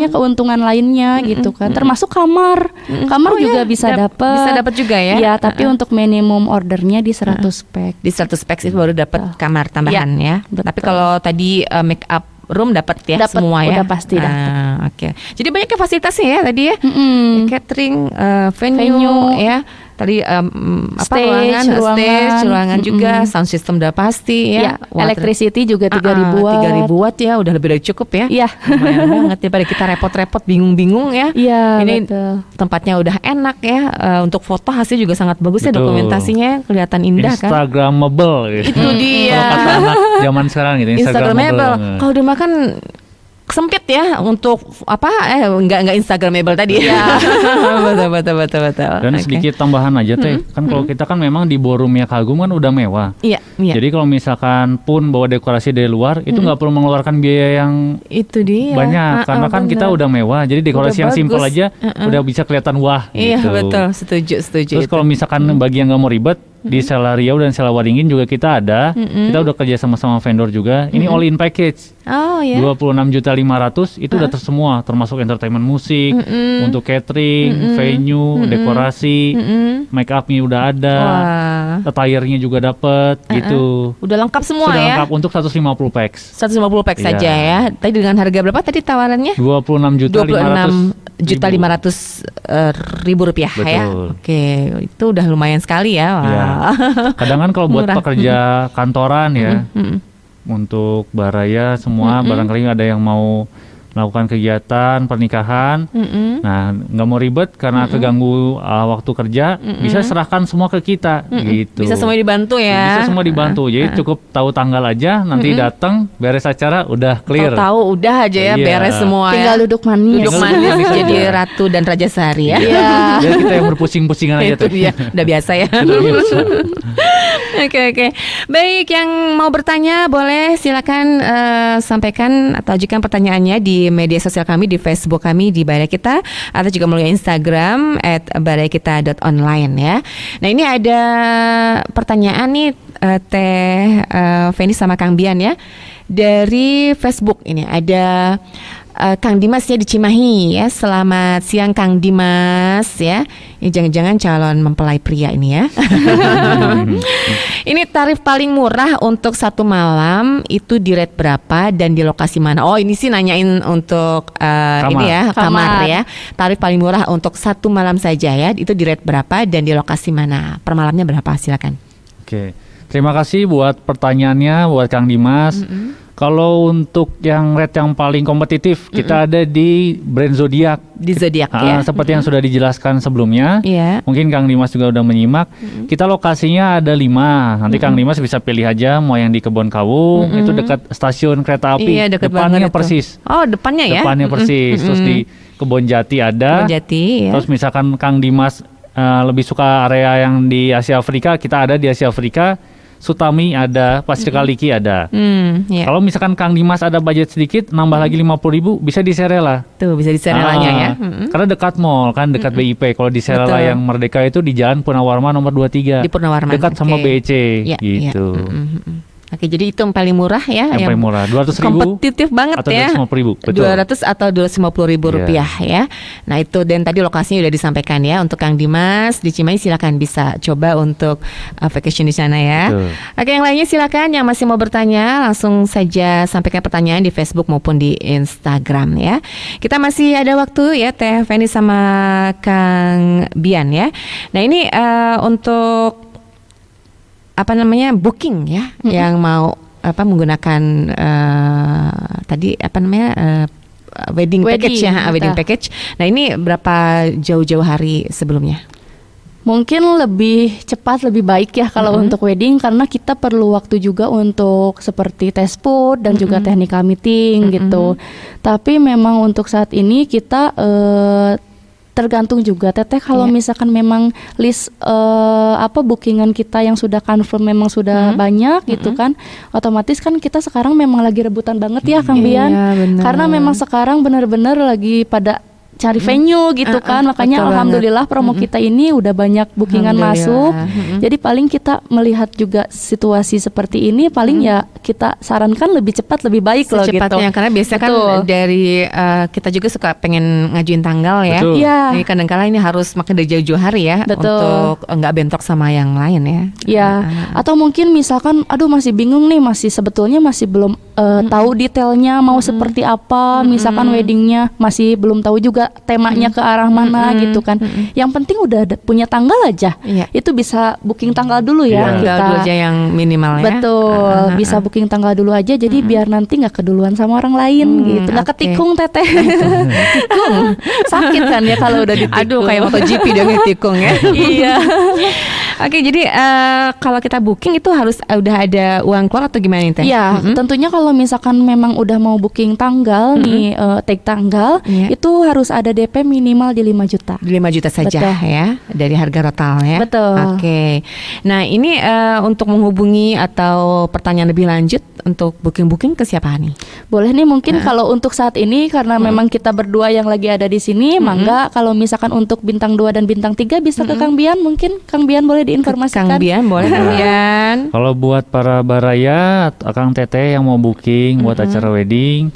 keuntungan lainnya gitu kan. Termasuk kamar. Kamar Oh, juga ya, bisa dapat. bisa dapat juga ya. Iya, tapi untuk minimum ordernya di 100 pack. Di 100 pax itu baru dapat kamar tambahan ya. betul. Tapi kalau tadi make up room dapat ya Dapet, semua ya. udah pasti dapat. Oke. Jadi banyak ya fasilitasnya ya tadi ya. Mm-mm. Catering, venue, Venue. ya. Tadi Stage, ruangan juga, sound system udah pasti ya. Ya, electricity juga 3.000 watt. 3.000 watt ya, udah lebih dari cukup ya. Iya. Lumayan banget daripada kita repot-repot, bingung-bingung ya. Iya, Ini betul. tempatnya udah enak ya. Untuk foto hasil juga sangat bagus ya, Betul. dokumentasinya kelihatan indah kan. Instagramable gitu. Itu dia. Kalau kata anak zaman sekarang gitu, Instagramable. Kalau udah makan sempit ya untuk apa nggak Instagramable tadi ya. betul. Dan Oke. sedikit tambahan aja Teh, kan kalau kita kan memang di ballroomnya Kagum kan udah mewah. Iya. Jadi kalau misalkan pun bawa dekorasi dari luar itu nggak perlu mengeluarkan biaya yang Itu dia. banyak karena kan kita udah mewah. Jadi dekorasi Udah yang simpel bagus. aja udah bisa kelihatan wah Iya gitu. betul, setuju. Terus kalau misalkan bagi yang nggak mau ribet di Sela Riau dan Sela Waringin juga kita ada. Kita udah kerja sama vendor juga. Ini all in package. Oh ya. 26.500.000 itu udah semua termasuk entertainment musik, untuk catering, venue, dekorasi, make up-nya udah ada. Wah. Attire-nya juga dapet gitu. Udah lengkap semua Sudah ya. lengkap untuk 150 pax. 150 pack Iya. saja ya. Tadi dengan harga berapa tadi tawarannya? 26.500.000 rupiah ya. Betul. Oke, itu udah lumayan sekali ya. Wah. Iya. Kadang kan kalau buat Murah. pekerja kantoran ya, untuk baraya semua barangkali ada yang mau melakukan kegiatan pernikahan, nah nggak mau ribet karena keganggu waktu kerja, bisa serahkan semua ke kita gitu. Bisa semua dibantu ya. Bisa semua dibantu, jadi cukup tahu tanggal aja, nanti datang beres acara udah clear. Tahu udah aja ya Iya. beres semua Tinggal ya. duduk manis. Duduk manis jadi ratu dan raja sehari ya. Iya. Jadi kita yang berpusing-pusingan aja Itu tuh. dia, udah biasa ya. Sudah biasa. Oke. Baik, yang mau bertanya boleh silakan sampaikan atau ajukan pertanyaannya di media sosial kami, di Facebook kami di Barai Kita, atau juga melalui Instagram @baraikita.online ya. Nah, ini ada pertanyaan nih Teh Feni sama Kang Bian ya. Dari Facebook ini ada Kang Dimas ya di Cimahi ya. Selamat siang Kang Dimas ya. Ini jangan-jangan calon mempelai pria ini ya. Ini tarif paling murah untuk satu malam itu di rate berapa dan di lokasi mana? Oh ini sih nanyain untuk ini ya kamar ya. Tarif paling murah untuk satu malam saja ya. Itu di rate berapa dan di lokasi mana? Per malamnya berapa? Silakan. Oke, terima kasih buat pertanyaannya buat Kang Dimas. Kalau untuk yang rate yang paling kompetitif, kita ada di brand Zodiac. Di Zodiac ya. Seperti yang sudah dijelaskan sebelumnya. Iya. Mungkin Kang Dimas juga udah menyimak. Kita lokasinya ada 5. Nanti Kang Dimas bisa pilih aja mau yang di Kebon Kawu, itu dekat stasiun kereta api. Iya, dekat depannya banget itu. persis. Oh, depannya ya. Depannya persis. Terus di Kebon Jati ada. Kebon Jati ya. Terus misalkan Kang Dimas lebih suka area yang di Asia Afrika, kita ada di Asia Afrika. Sutami ada, Pasir Kaliki ada. Ya. Kalau misalkan Kang Dimas ada budget sedikit, nambah lagi 50.000, bisa di Serela. Tuh bisa di Serelanya ya. Karena dekat mall kan, dekat BIP. Kalau di Serela Betul. yang Merdeka itu di Jalan Purnawarman nomor 23. Di Purnawarman, Dekat sama oke. BEC Ya, gitu. ya. Oke, jadi itu yang paling murah ya. Yang paling murah, 200.000 kompetitif banget atau ya. 250.000, betul. 200 atau 250.000 rupiah ya. Nah itu, dan tadi lokasinya udah disampaikan ya. Untuk Kang Dimas di Cimahi silakan bisa coba untuk vacation di sana ya. Betul. Oke, yang lainnya silakan yang masih mau bertanya langsung saja sampaikan pertanyaan di Facebook maupun di Instagram ya. Kita masih ada waktu ya, Teh Feni sama Kang Bian ya. Nah ini untuk booking ya, yang mau menggunakan tadi wedding package ya, wedding package. Nah ini berapa jauh-jauh hari sebelumnya? Mungkin lebih cepat, lebih baik ya kalau untuk wedding, karena kita perlu waktu juga untuk seperti test food dan juga technical meeting gitu. Tapi memang untuk saat ini kita tergantung juga Teteh, kalau misalkan memang list bookingan kita yang sudah confirm memang sudah banyak gitu kan, otomatis kan kita sekarang memang lagi rebutan banget ya Kang Bian, karena memang sekarang benar-benar lagi pada cari venue gitu kan, makanya alhamdulillah promo kita ini udah banyak bookingan masuk. Jadi paling kita melihat juga situasi seperti ini, paling ya kita sarankan lebih cepat lebih baik loh gitu. Secepatnya, karena biasanya kan dari kita juga suka pengen ngajuin tanggal ya. Betul. Iya. Jadi kadang-kala ini harus makin dari jauh-jauh hari ya. Betul. Untuk nggak bentrok sama yang lain ya. Ya, atau mungkin misalkan aduh masih bingung nih, sebetulnya masih belum tahu detailnya mau seperti apa, misalkan weddingnya masih belum tahu juga temanya ke arah mana gitu kan. Yang penting udah punya tanggal aja. Iya. Itu bisa booking tanggal dulu ya Tanggal kita. dulu aja yang minimal ya. Betul, bisa booking tanggal dulu aja, jadi biar nanti nggak keduluan sama orang lain gitu, nggak oke. ketikung Teteh. Tikung, sakit kan ya kalau udah ditikung. Aduh, kayak MotoGP dong tikung ya. Iya. Oke, jadi kalau kita booking itu harus udah ada uang keluar atau gimana nih Teh? Iya, tentunya kalau misalkan memang udah mau booking tanggal nih, take tanggal, itu harus ada DP minimal di 5 juta. 5 juta saja. Betul. Ya, dari harga total ya. Betul. Oke. Nah ini untuk menghubungi atau pertanyaan lebih lanjut untuk booking ke siapa nih? Boleh nih mungkin kalau untuk saat ini karena memang kita berdua yang lagi ada di sini, mangga kalau misalkan untuk bintang 2 dan bintang 3 bisa ke Kang Bian, mungkin Kang Bian boleh diinformasikan. Kang Bian boleh Kang Bian. Kalau buat para baraya, Akang Teteh yang mau booking buat acara wedding,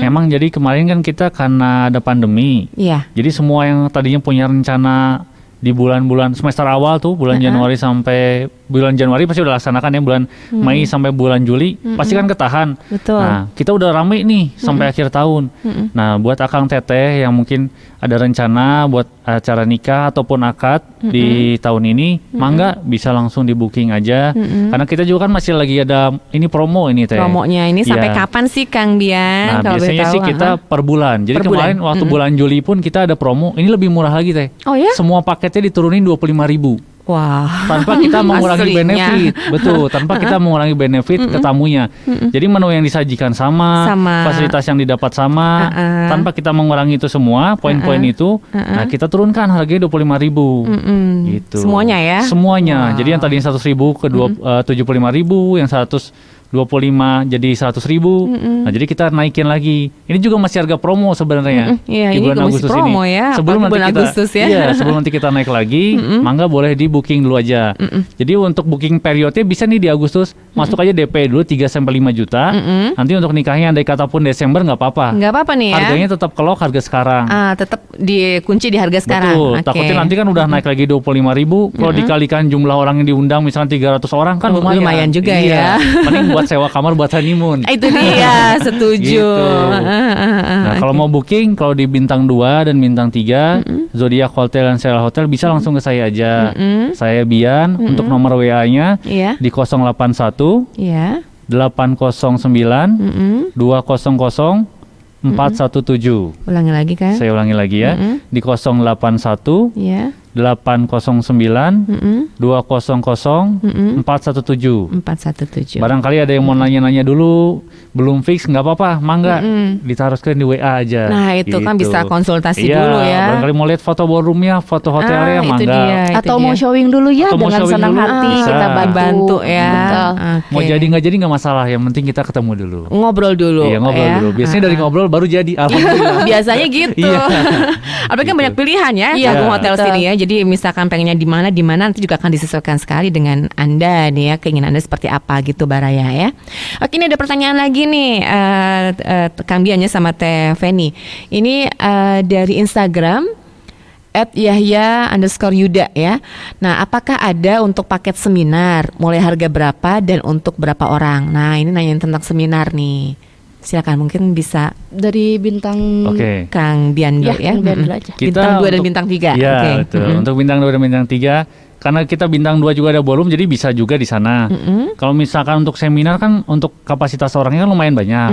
memang jadi kemarin kan kita karena ada pandemi, Iya. jadi semua yang tadinya punya rencana di bulan-bulan semester awal tuh, bulan Januari sampai bulan Januari pasti udah laksanakan ya, bulan Mei sampai bulan Juli pasti kan ketahan. Betul. Nah kita udah rame nih sampai akhir tahun. Nah buat Akang Teteh yang mungkin ada rencana buat acara nikah ataupun akad di tahun ini, mangga bisa langsung di booking aja, karena kita juga kan masih lagi ada ini promo ini Teh. Promonya ini sampai Iya. kapan sih Kang Bian? Nah Kalau boleh biasanya tahu, sih kita per bulan. Jadi Per kemarin bulan. waktu bulan Juli pun kita ada promo. Ini lebih murah lagi Teh. Oh ya? Semua paketnya diturunin 25.000 Wah. tanpa kita mengurangi Aslinya. benefit. Betul, tanpa kita mengurangi benefit ke tamunya. Jadi menu yang disajikan sama, Sama. fasilitas yang didapat sama, tanpa kita mengurangi itu semua, poin-poin itu. Nah, kita turunkan harganya 25.000. Gitu. Semuanya ya? Semuanya. Jadi yang tadinya 100.000 ke 75.000, yang 125 jadi 100.000. Nah, jadi kita naikin lagi. Ini juga masih harga promo sebenarnya. Iya, di ini bulan juga masih Agustus promo ini. ya, Sebelum apalagi nanti bulan kita, Agustus ya. Iya, sebelum nanti kita naik lagi, mangga boleh di booking dulu aja. Jadi untuk booking periodnya bisa nih di Agustus, masuk aja DP dulu 3 sampai 5 juta. Nanti untuk nikahnya andai kata pun Desember nggak apa-apa. Nggak apa-apa nih ya. Harganya tetap kelok harga sekarang. Tetap dikunci di harga sekarang. Betul, Oke. takutnya nanti kan udah naik lagi 25.000. Kalau dikalikan jumlah orang yang diundang misalnya 300 orang kan lumayan. Lumayan juga ya. Paling buat sewa kamar buat honeymoon. Itu dia, setuju. Gitu. Nah, kalau mau booking, kalau di bintang 2 dan bintang 3, Zodiac Hotel dan Serela Hotel bisa langsung ke saya aja. Saya Bian, untuk nomor WA-nya Iya. di 081 Iya. 809 200 417. Ulangi lagi kan? Saya ulangi lagi ya. Di 081 Ya. 809 200 417. 417. Barangkali ada yang mau nanya-nanya dulu, belum fix, nggak apa-apa, mangga ditaruhkan di WA aja. Nah, itu kan bisa konsultasi Iya, dulu ya. Barangkali mau lihat foto ballroomnya, foto hotelnya, itu mangga. dia, itu Atau dia. mau showing dulu ya, Atau mau dengan showing senang dulu, hati bisa. kita bantu ya. Betul. Oke. Mau jadi nggak jadi nggak masalah, yang penting kita ketemu dulu. Ngobrol dulu. Iya, ngobrol ya. dulu. Biasanya dari ngobrol baru jadi. Alhamdulillah. Biasanya gitu. Iya. Apalagi kan banyak pilihan ya, Iya. Kagum Hotel Betul. sini ya. Jadi misalkan pengennya di mana nanti juga akan disesuaikan sekali dengan Anda nih ya, keinginan Anda seperti apa gitu Baraya ya. Oke, ini ada pertanyaan lagi nih Kang Biannya sama Teh Feni. Ini dari Instagram @yahya_yuda ya. Nah, apakah ada untuk paket seminar? Mulai harga berapa dan untuk berapa orang? Nah, ini nanyain tentang seminar nih. Silakan, mungkin bisa Dari bintang Oke. Kang Bian dulu ya. Kang Bian dulu aja. Bintang 2 dan untuk- bintang 3. Iya, Oke. betul. Untuk bintang 2 dan bintang 3, karena kita bintang 2 juga ada ballroom, jadi bisa juga di sana. Kalau misalkan untuk seminar kan untuk kapasitas orangnya kan lumayan banyak.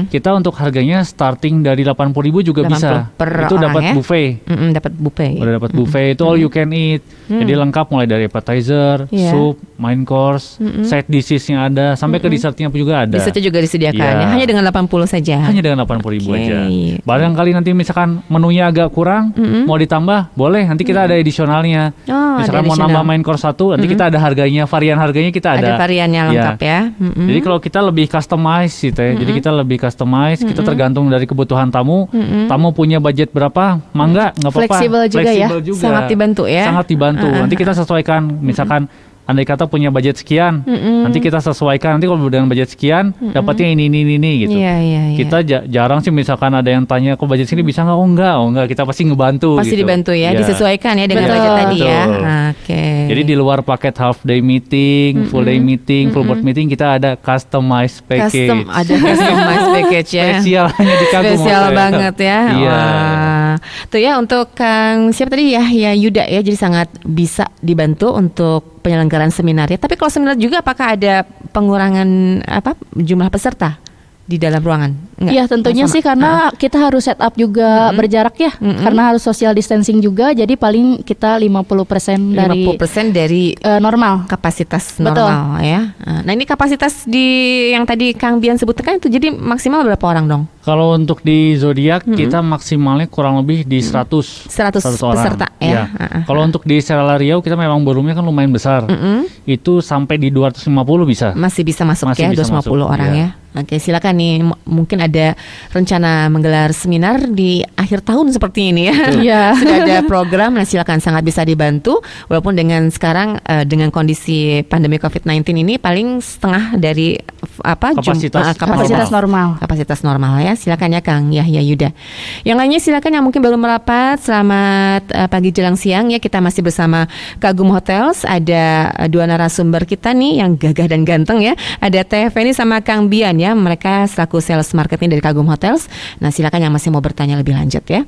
Kita untuk harganya starting dari 80.000 juga 80 bisa. per Itu orang dapat ya? buffet. Dapat buffet. Udah dapat buffet, itu all you can eat. Jadi lengkap mulai dari appetizer, Iya. soup, main course, side dishes-nya ada, sampai ke dessertnya pun juga ada. Dessertnya juga disediakan Iya. ya. Hanya dengan 80 saja. Hanya dengan 80.000 Oke. aja. Barangkali nanti misalkan menunya agak kurang, mau ditambah, boleh. Nanti kita ada edisionalnya. Oh, Misalkan ada mau additional. nambah main course 1, nanti kita ada harganya, varian harganya kita ada. Ada variannya lengkap ya. Jadi kalau kita lebih customize sih Teh. Jadi kita lebih customize, kita tergantung dari kebutuhan tamu. Tamu punya budget berapa? Mangga, nggak apa-apa. Fleksibel juga ya. juga. Sangat dibantu ya. Sangat dibantu. Nanti kita sesuaikan, misalkan andai kata punya budget sekian, nanti kita sesuaikan. Nanti kalau dengan budget sekian, dapatnya ini gitu. Iya, iya, iya. Kita jarang sih misalkan ada yang tanya kok budget sini bisa nggak? Oh enggak, kita pasti ngebantu. Pasti gitu. dibantu ya, Iya. disesuaikan ya dengan Betul. budget tadi ya. Betul. Oke. Jadi di luar paket half day meeting, full day meeting, full board meeting, kita ada customized package. ada customized package ya. Spesial hanya di Kagum Spesial Hotel. banget ya. Iya. Wah. Tuh ya untuk Kang siapa tadi ya Yuda ya. Jadi sangat bisa dibantu untuk penyelenggaraan seminar ya. Tapi kalau seminar juga apakah ada pengurangan jumlah peserta di dalam ruangan? Enggak? Iya tentunya Sama? sih karena kita harus set up juga berjarak ya, karena harus social distancing juga, jadi paling kita 50% dari 50% dari normal. kapasitas Betul. normal ya. Nah ini kapasitas di yang tadi Kang Bian sebutkan itu jadi maksimal berapa orang dong? Kalau untuk di zodiak kita maksimalnya kurang lebih di 100 100 orang. peserta ya. Iya. Kalau untuk di Serala Riau kita memang ballroomnya kan lumayan besar. Itu sampai di 250 bisa. Masih bisa masuk Masih ya bisa 250 masuk, orang iya. ya. Oke, silakan nih mungkin ada rencana menggelar seminar di akhir tahun seperti ini ya. Iya. Sudah ada program, nah silakan sangat bisa dibantu walaupun dengan sekarang dengan kondisi pandemi Covid-19 ini paling setengah dari Kapasitas normal. Kapasitas normal ya. Silakan ya Kang Yahya Yuda. Yang lainnya silakan yang mungkin baru merapat. Selamat pagi jelang siang ya. Kita masih bersama Kagum Hotels. Ada dua narasumber kita nih yang gagah dan ganteng ya. Ada Teh Feni sama Kang Bian ya. Mereka selaku sales marketing dari Kagum Hotels. Nah silakan yang masih mau bertanya lebih lanjut ya.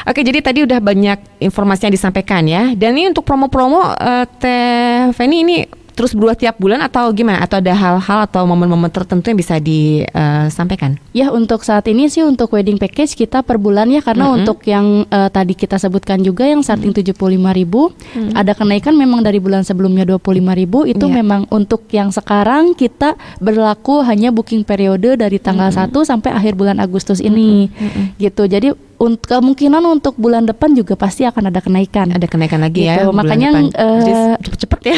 Oke, jadi tadi udah banyak informasi yang disampaikan ya. Dan ini untuk promo-promo Teh Feni ini terus berubah tiap bulan atau gimana? Atau ada hal-hal atau momen-momen tertentu yang bisa disampaikan? Ya untuk saat ini sih untuk wedding package kita per bulan ya, karena untuk yang tadi kita sebutkan juga yang starting 75.000 ada kenaikan memang dari bulan sebelumnya 25.000 itu Iya. memang untuk yang sekarang kita berlaku hanya booking periode dari tanggal 1 sampai akhir bulan Agustus ini gitu. Jadi kemungkinan untuk bulan depan juga pasti akan ada kenaikan. Ada kenaikan lagi ya. Gitu, bulan makanya, depan. Jadi cepet-cepet ya.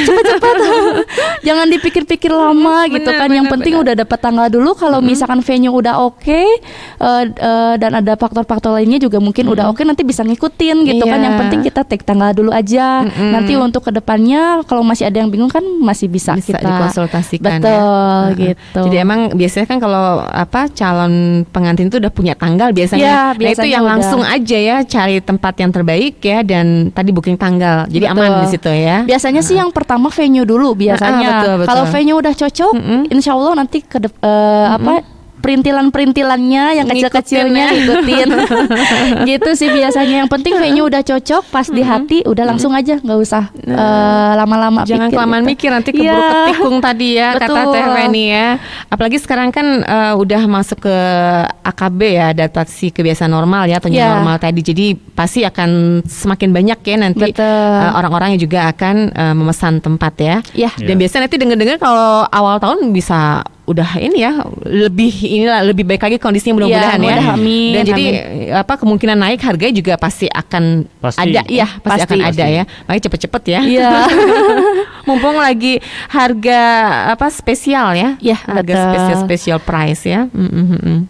Jangan dipikir-pikir lama gitu Benar, kan. Yang benar, penting benar. udah dapat tanggal dulu. Kalau misalkan venue udah oke, dan ada faktor-faktor lainnya juga mungkin udah oke, nanti bisa ngikutin gitu kan. Iya. Yang penting kita take tanggal dulu aja. Nanti untuk kedepannya kalau masih ada yang bingung kan masih bisa kita dikonsultasikan betul ya. gitu. Jadi emang biasanya kan kalau calon pengantin itu udah punya tanggal biasanya. Iya, Nah itu biasanya yang udah. langsung aja ya cari tempat yang terbaik ya dan tadi booking tanggal. Jadi Betul. aman di situ ya. Biasanya sih yang pertama venue dulu biasanya. Betul, betul. Kalau venue udah cocok, insya Allah nanti perintilan-perintilannya yang kecil-kecilnya ikutin. Gitu sih biasanya. Yang penting venue udah cocok, pas di hati, udah langsung aja, nggak usah lama-lama Jangan pikir kelamaan gitu. mikir, nanti keburu Iya. ketikung tadi ya, kata Betul. Teh Feni ya. Apalagi sekarang kan udah masuk ke AKB ya, adaptasi kebiasaan normal ya, atau new Iya. normal tadi. Jadi pasti akan semakin banyak ya nanti Betul. orang-orang yang juga akan memesan tempat ya. Iya. Dan biasanya nanti dengar-dengar kalau awal tahun bisa udah ini ya, lebih baik lagi kondisinya mudah-mudahan Iya, ya. mudah, amin, Dan jadi amin. kemungkinan naik harganya juga pasti akan Pasti. ada ya, pasti Pasti. akan ada ya. Makanya cepet-cepet ya. Iya. Mumpung lagi harga spesial ya. Iya, Harga betul. special price ya.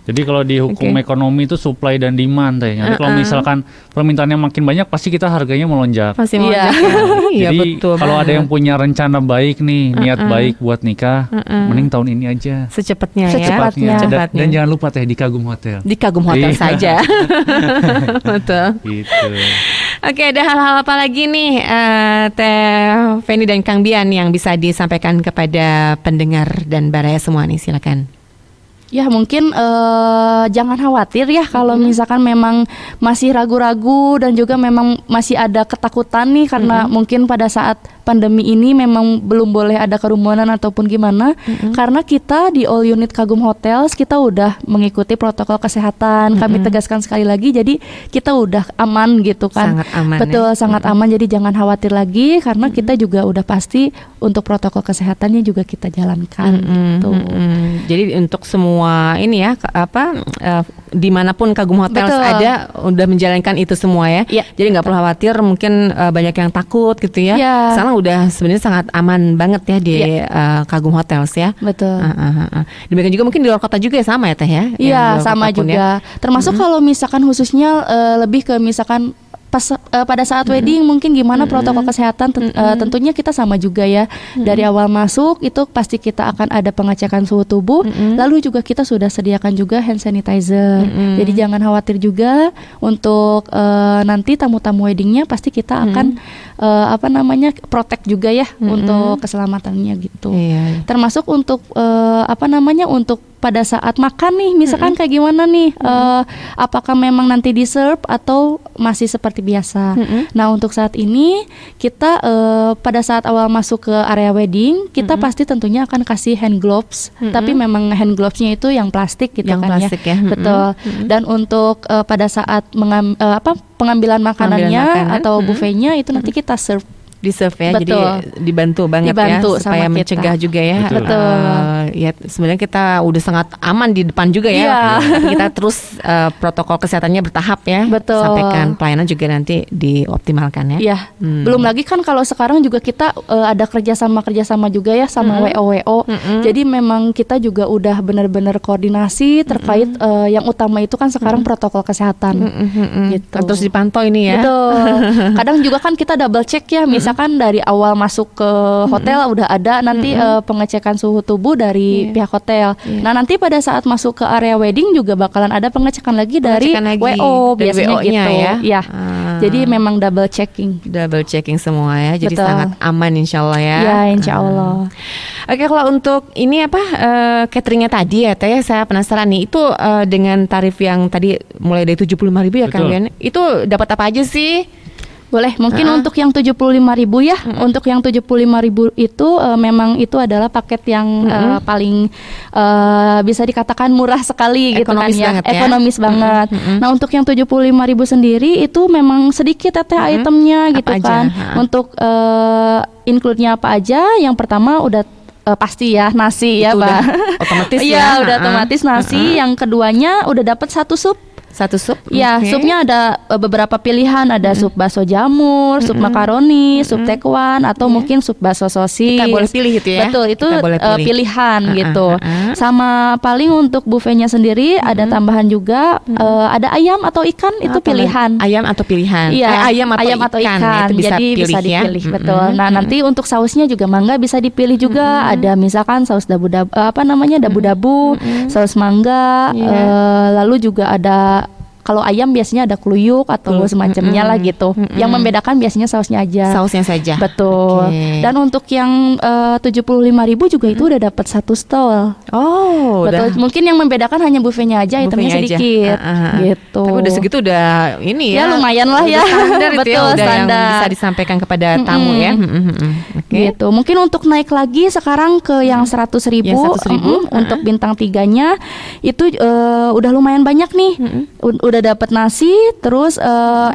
Jadi kalau di hukum Oke. ekonomi itu supply dan demand Teh. Nanti kalau misalkan permintaannya makin banyak, pasti kita harganya melonjak. Masih Iya. melonjak ya. Iya Jadi betul. kalau ada banget. yang punya rencana baik nih, niat baik buat nikah, mending tahun ini aja. secepatnya ya. Secepatnya. Dan jangan lupa Teh di Kagum Hotel. Di Kagum Hotel Iya. saja. Betul. Gitu. Oke, ada hal-hal apa lagi nih Teh Feni dan Kang Bian yang bisa disampaikan kepada pendengar dan baraya semua nih, silakan. Ya mungkin jangan khawatir ya kalau misalkan memang masih ragu-ragu dan juga memang masih ada ketakutan nih karena mungkin pada saat pandemi ini memang belum boleh ada kerumunan ataupun gimana, karena kita di All Unit Kagum Hotels kita udah mengikuti protokol kesehatan. Kami tegaskan sekali lagi, jadi kita udah aman gitu kan. Sangat aman, Betul, ya. sangat aman. Jadi jangan khawatir lagi karena kita juga udah pasti untuk protokol kesehatannya juga kita jalankan gitu. Jadi untuk semua ini ya, dimanapun Kagum Hotels Betul. ada, udah menjalankan itu semua ya. Iya. Jadi nggak perlu khawatir, mungkin banyak yang takut gitu ya. Iya. Sekarang udah sebenarnya sangat aman banget ya di Kagum Hotels ya. Betul. Demikian juga mungkin di luar kota juga ya, sama ya Teh ya? Yang di Iya, luar sama kota pun ya. juga. Termasuk kalau misalkan khususnya lebih ke misalkan pada saat wedding mungkin gimana protokol kesehatan tentunya kita sama juga ya. Dari awal masuk itu pasti kita akan ada pengecekan suhu tubuh, lalu juga kita sudah sediakan juga hand sanitizer. Jadi jangan khawatir juga untuk nanti tamu-tamu weddingnya pasti kita akan protect juga ya untuk keselamatannya gitu. Iya. Termasuk untuk untuk pada saat makan nih, misalkan kayak gimana nih, apakah memang nanti di serve atau masih seperti biasa. Nah untuk saat ini kita pada saat awal masuk ke area wedding kita pasti tentunya akan kasih hand gloves, tapi memang hand glovesnya itu yang plastik gitu Yang kan plastik ya. Betul. Dan untuk pada saat pengambilan makanannya makanan, atau buffetnya itu nanti kita serve. Di serve ya, Betul. jadi dibantu banget Dibantu ya supaya sama kita. mencegah juga ya. Betul. Ya sebenarnya kita udah sangat aman di depan juga ya. Iya. Tapi kita terus protokol kesehatannya bertahap ya. Betul. Sampaikan pelayanan juga nanti dioptimalkan ya. Iya. Belum lagi kan kalau sekarang juga kita ada kerjasama juga ya sama WO. Jadi memang kita juga udah benar-benar koordinasi terkait yang utama itu kan sekarang protokol kesehatan. Gitu. Kan terus dipantau ini ya. Betul. Kadang juga kan kita double check ya, misalkan dari awal masuk ke hotel udah ada nanti pengecekan suhu tubuh dari pihak hotel. Nah nanti pada saat masuk ke area wedding juga bakalan ada pengecekan lagi dari Pengecekan lagi WO dari biasanya WO-nya gitu. ya. Ya. Jadi memang double checking. Double checking semua ya. Jadi Betul. sangat aman insya Allah ya. Ya insya Allah. Oke, kalau untuk ini cateringnya tadi ya Teh, saya penasaran nih, itu dengan tarif yang tadi mulai dari 75.000 ya Kang Betul. Bian, itu dapat apa aja sih? Boleh, mungkin untuk yang 75.000 ya. Untuk yang 75.000 itu memang itu adalah paket yang paling bisa dikatakan murah sekali gitu kan Ekonomis ya. banget ya. Ekonomis banget. Nah, untuk yang 75.000 sendiri itu memang sedikit itemnya gitu aja? kan. Untuk include-nya apa aja? Yang pertama udah pasti ya nasi ya, Itu udah Pak. otomatis ya. Iya, udah otomatis nasi. Yang keduanya udah dapat satu sup. Satu sup? Ya, Oke. supnya ada beberapa pilihan, ada sup bakso jamur, sup makaroni, sup tekwan, atau mungkin sup bakso sosis. Kita boleh pilih gitu ya? Betul, itu Kita boleh pilih. pilihan gitu. Sama paling untuk buffetnya sendiri ada tambahan juga, ada ayam atau ikan itu pilihan. Ayam atau pilihan? Iya, ayam atau ikan. Itu bisa jadi pilih bisa ya. dipilih, betul. Nah, nanti untuk sausnya juga mangga bisa dipilih juga. Ada misalkan saus dabu-dabu, dabu-dabu, saus mangga, Iya. lalu juga ada kalau ayam biasanya ada kluyuk atau semacamnya lah gitu. Yang membedakan biasanya sausnya aja. Sausnya saja. Betul. Oke. Dan untuk yang 75.000 juga itu udah dapat 1 stol. Oh, Betul. udah. Mungkin yang membedakan hanya buffetnya aja, itemnya Buffetnya aja. sedikit. Gitu. Tapi udah segitu udah ini Ya, ya. lumayan lah Udah ya. Standar itu ya, Betul, udah yang standar. bisa disampaikan kepada tamu ya. Oke. Gitu. Mungkin untuk naik lagi sekarang ke yang 100.000. Yang 100.000, Untuk bintang 3-nya itu udah lumayan banyak nih. Udah dapat nasi, terus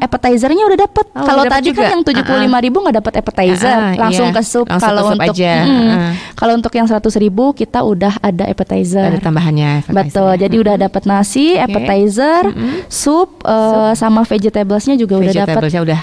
appetizernya udah dapat. Oh, Kalau udah dapet tadi juga. kan yang 75.000 nggak dapat appetizer, langsung iya. ke sup. Langsung Kalau ke sup untuk aja. kalau untuk yang 100.000 kita udah ada appetizer. Ada tambahannya. Betul, jadi udah dapat nasi, appetizer, sup, sama vegetablesnya juga udah dapat. Vegetablesnya udah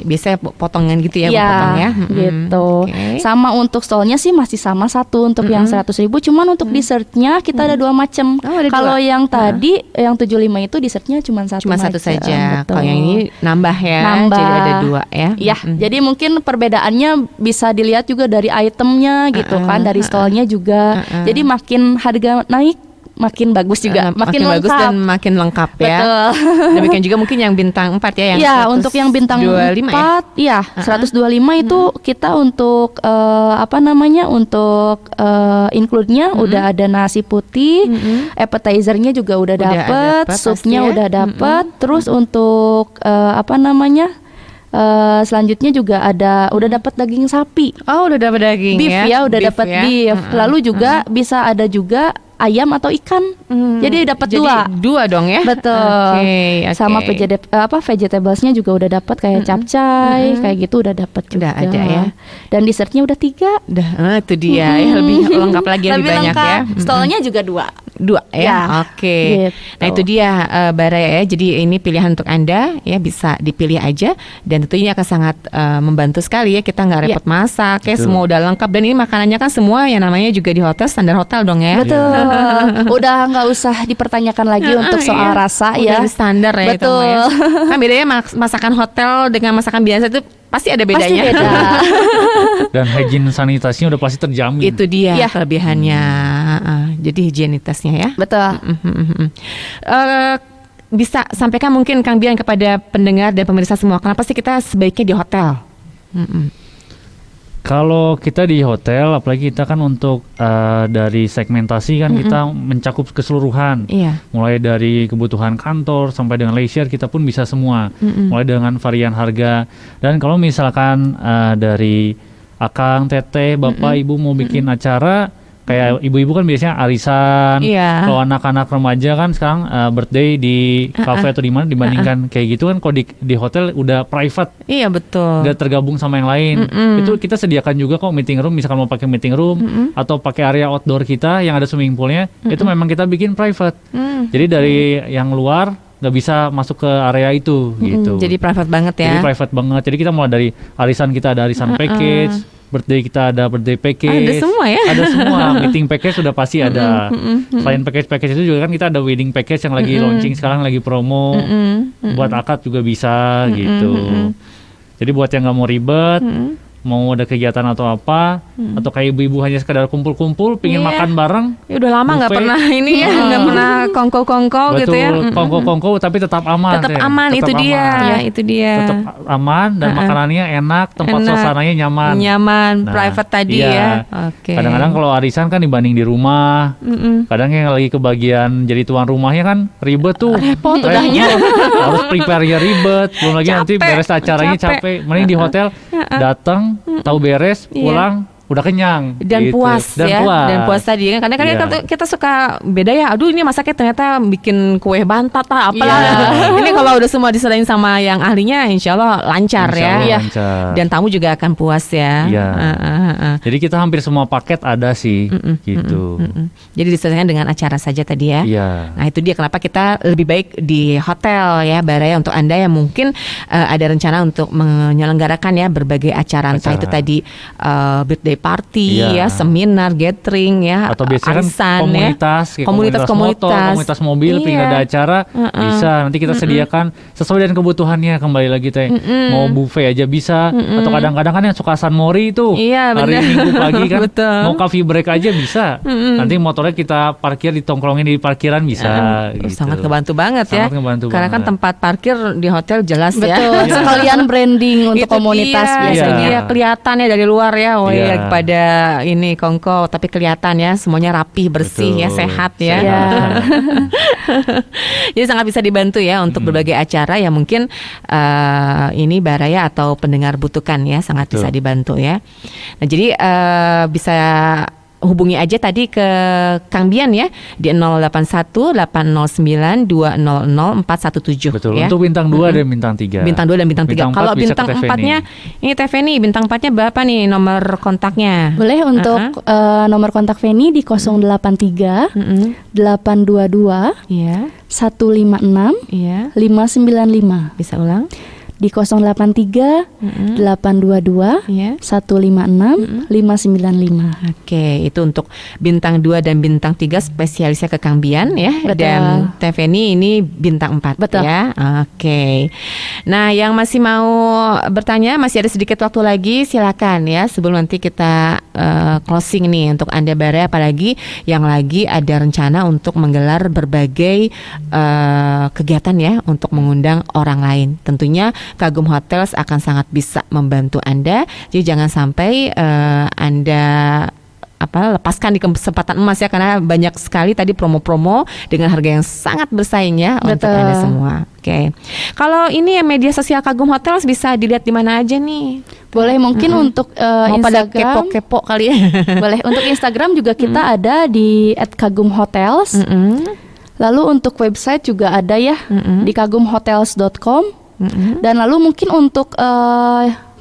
biasanya potongan gitu ya, Iya, potong ya. gitu. Oke. Sama untuk stolnya sih masih sama satu untuk yang 100.000. Cuman untuk dessertnya kita ada 2 macam. Oh, ada Kalau dua. yang tadi yang 75 itu dessertnya cuma satu. Cuma satu macam. saja. Betul. Kalau yang ini nambah ya. Nambah. Jadi ada 2 ya. Ya, jadi mungkin perbedaannya bisa dilihat juga dari itemnya gitu kan, dari stolnya juga. Jadi makin harga naik, makin bagus juga, makin bagus lengkap. dan makin lengkap ya. Betul. Demikian juga mungkin yang bintang 4 ya, yang Ya, untuk yang bintang 125 ya. 4 ya, 125 itu kita untuk untuk include-nya udah ada nasi putih, appetizer-nya juga udah Udah dapet, dapet supnya pasti ya. udah dapet, terus untuk selanjutnya juga udah dapat daging sapi. Oh, udah dapat daging Beef ya, udah Beef dapat ya. beef. Lalu juga bisa ada juga ayam atau ikan. Jadi dapat Jadi 2. 2 dong ya. Betul. Oke, oke. Sama vegetablesnya juga udah dapat kayak capcay, kayak gitu udah dapat juga. Udah ada ya. Dan dessertnya udah 3. Udah, itu dia ya, lebih lengkap lagi, lebih banyak ya. Stolnya juga 2. 2 ya. Ya, Oke. gitu. Nah, itu dia Baraya ya. Jadi ini pilihan untuk Anda ya, bisa dipilih aja dan tentunya akan sangat membantu sekali ya. Kita nggak repot masak ya, Betul. semua udah lengkap dan ini makanannya kan semua yang namanya juga di hotel, standar hotel dong ya. Betul. Udah nggak usah dipertanyakan lagi untuk soal Iya. rasa Udah ya. di standar ya itu Betul. mah ya. Kan bedanya masakan hotel dengan masakan biasa itu pasti ada Pasti bedanya. beda. Dan hygiene sanitasinya udah pasti terjamin. Itu dia Iya. kelebihannya. Jadi higienitasnya ya. Betul. Bisa sampaikan mungkin Kang Bian kepada pendengar dan pemirsa semua, kenapa sih kita sebaiknya di hotel? Kalau kita di hotel, apalagi kita kan untuk dari segmentasi kan kita mencakup keseluruhan. Iya. Mulai dari kebutuhan kantor sampai dengan leisure kita pun bisa semua. Mulai dengan varian harga. Dan kalau misalkan dari akang, teteh, bapak, ibu mau bikin acara, kayak ibu-ibu kan biasanya arisan. Iya. Kalau anak-anak remaja kan sekarang birthday di cafe atau di mana dibandingkan kayak gitu kan, kalau di hotel udah private. Iya betul. Nggak tergabung sama yang lain. Itu kita sediakan juga kok meeting room, misalkan mau pakai meeting room atau pakai area outdoor kita yang ada swimming poolnya, itu memang kita bikin private. Jadi dari yang luar nggak bisa masuk ke area itu gitu. Jadi private banget ya. Jadi private banget. Jadi kita mulai dari arisan, kita ada arisan package, birthday kita ada birthday package. Ada semua ya? Ada semua. Meeting package sudah pasti ada. Selain package itu juga kan kita ada wedding package yang lagi launching sekarang, lagi promo. Buat akad juga bisa gitu. Jadi buat yang nggak mau ribet, mau ada kegiatan atau apa, atau kayak ibu-ibu hanya sekedar kumpul-kumpul, pingin Iya. makan bareng. Ya udah lama nggak Buffet. pernah ini ya, nggak pernah kongko-kongko gitu ya. Kongko-kongko tapi tetap aman. Tetap ya. aman, Tetap itu dia, aman. itu dia. Tetap aman dan makanannya enak, tempat Enak. suasananya nyaman. Nyaman, Nah, private tadi iya. ya. Oke. Kadang-kadang kalau arisan kan dibanding di rumah, kadang yang lagi kebagian jadi tuan rumahnya kan ribet tuh. Repot udahnya. Harus prepare ya ribet. Belum lagi nanti Capek, beres acaranya capek. Mending di hotel datang, tahu beres, Iya. pulang, udah kenyang. Dan gitu. puas Dan ya, puas. dan puas tadi kan. Karena kan Iya. kita suka beda ya. Aduh ini masaknya ternyata bikin kue bantat lah, apalah. Iya. Ini kalau udah semua diserahin sama yang ahlinya, insya Allah lancar Insya ya. Allah Iya. lancar. Dan tamu juga akan puas ya. Iya. Heeh. Jadi kita hampir semua paket ada sih, gitu. Jadi disesuaikan dengan acara saja tadi ya. Iya. Nah itu dia kenapa kita lebih baik di hotel ya Baraya, untuk Anda yang mungkin ada rencana untuk menyelenggarakan ya berbagai acara. Entah itu tadi birthday birthday party Iya. ya, seminar, gathering ya, Atau biasanya kan arisan komunitas, ya. kayak komunitas motor, komunitas mobil, Iya. pengen ada acara, bisa. Nanti kita sediakan sesuai dengan kebutuhannya. Kembali lagi teh, mau buffet aja bisa. Atau kadang-kadang kan yang suka San Mori itu, Iya, hari benar. Minggu pagi kan, Betul. mau coffee break aja bisa. Nanti motornya kita parkir, ditongkrongin di parkiran bisa. Gitu. Sangat ngebantu banget ya. Sangat ngebantu Karena kan banget. tempat parkir di hotel jelas ya. Betul. Sekalian branding untuk Itu komunitas dia, biasanya. Iya, kelihatan ya dari luar ya. Oh Iya. ya, pada ini kongko, tapi kelihatan ya semuanya rapih, bersih ya, Betul. sehat ya. Iya. Jadi sangat bisa dibantu ya untuk berbagai acara yang mungkin ini Baraya atau pendengar butuhkan ya, sangat Betul. bisa dibantu ya. Nah, jadi bisa hubungi aja tadi ke Kang Bian ya di 081 809 200 417 Betul. ya. Untuk bintang 2 dan bintang 3. Bintang 2 dan bintang 3. Bintang Kalau 4 bisa bintang ke Teh 4-nya ini Teh Feni, bintang 4-nya berapa nih nomor kontaknya? Boleh untuk nomor kontak Feni di 083 822 Iya, 156 iya. 595 Bisa ulang? di 083 822 Iya. 156 595. Oke, itu untuk bintang 2 dan bintang 3 spesialisnya ke Kang Bian ya. Betul. Dan Teh Feni ini bintang 4 Betul. ya. Oke. Nah, yang masih mau bertanya masih ada sedikit waktu lagi, silakan ya sebelum nanti kita closing nih untuk Anda Baraya, apalagi yang lagi ada rencana untuk menggelar berbagai kegiatan ya untuk mengundang orang lain. Tentunya Kagum Hotels akan sangat bisa membantu Anda. Jadi jangan sampai Anda lepaskan di kesempatan emas ya, karena banyak sekali tadi promo-promo dengan harga yang sangat bersaing ya untuk Betul. Anda semua. Oke. Kalau ini ya media sosial Kagum Hotels bisa dilihat di mana aja nih? Boleh mungkin untuk Mau pada Instagram. kepo-kepo kali ya. Boleh untuk Instagram juga kita ada di @kagumhotels. Lalu untuk website juga ada ya di kagumhotels.com. Dan lalu mungkin untuk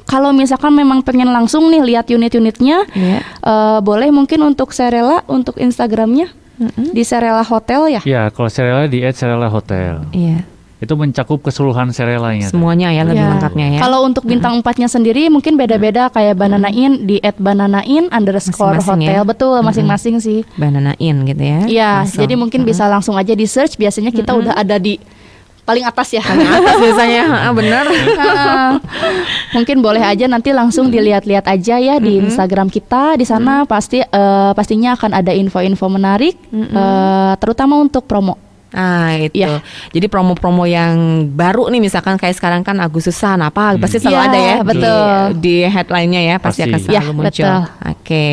kalau misalkan memang pengen langsung nih lihat unit-unitnya, boleh mungkin untuk Serela untuk Instagramnya di Serela Hotel ya. Ya, kalau Serela di @serela hotel. Iya. Itu mencakup keseluruhan Serelanya. Semuanya ya, lebih Ya. lengkapnya ya. Kalau untuk bintang 4-nya sendiri mungkin beda-beda kayak Bananain di @bananain_hotel. Masing-masing ya. Betul, masing-masing sih. Bananain gitu ya. Iya, Langsung. jadi mungkin bisa langsung aja di search. Biasanya kita udah ada di paling atas ya. atas biasanya, bener. Mungkin boleh aja nanti langsung dilihat-lihat aja ya di Instagram kita. Di sana pastinya akan ada info-info menarik, terutama untuk promo. Ah itu. Iya. Jadi promo-promo yang baru nih, misalkan kayak sekarang kan Agustusan pasti selalu Iya, ada ya betul. di headline-nya ya, pasti akan Pasti. selalu Iya, muncul. betul. Oke.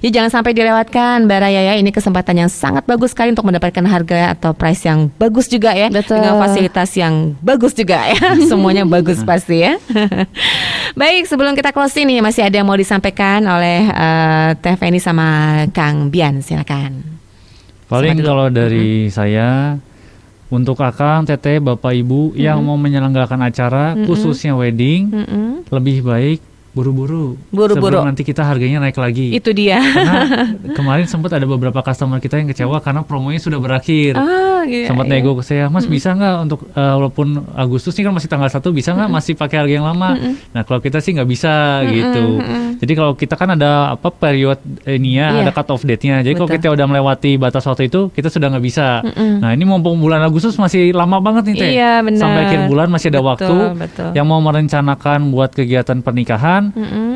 Jadi jangan sampai dilewatkan Baraya ya. Ini kesempatan yang sangat bagus sekali untuk mendapatkan harga atau price yang bagus juga ya. Betul. Dengan fasilitas yang bagus juga ya. Semuanya bagus pasti ya. Baik, sebelum kita closing nih masih ada yang mau disampaikan oleh Teh Feni sama Kang Bian, silakan. Paling Sama dulu. kalau dari saya, untuk Akang, Teteh, Bapak, Ibu yang mau menyelenggarakan acara khususnya wedding, lebih baik buru-buru. Buru-buru. Sebelum nanti kita harganya naik lagi. Itu dia. Karena kemarin sempat ada beberapa customer kita yang kecewa karena promonya sudah berakhir. Iya, Sempat iya. nego ke saya, Mas bisa nggak untuk walaupun Agustus ini kan masih tanggal 1, bisa nggak masih pakai harga yang lama? Nah kalau kita sih nggak bisa gitu. Jadi kalau kita kan ada period ini ya, Iya. ada cut off date-nya. Jadi kalau Betul. kita udah melewati batas waktu itu, kita sudah nggak bisa. Nah ini mumpung bulan Agustus masih lama banget nih Teh. Iya, benar. Sampai akhir bulan masih ada Betul, waktu. betul. Yang mau merencanakan buat kegiatan pernikahan,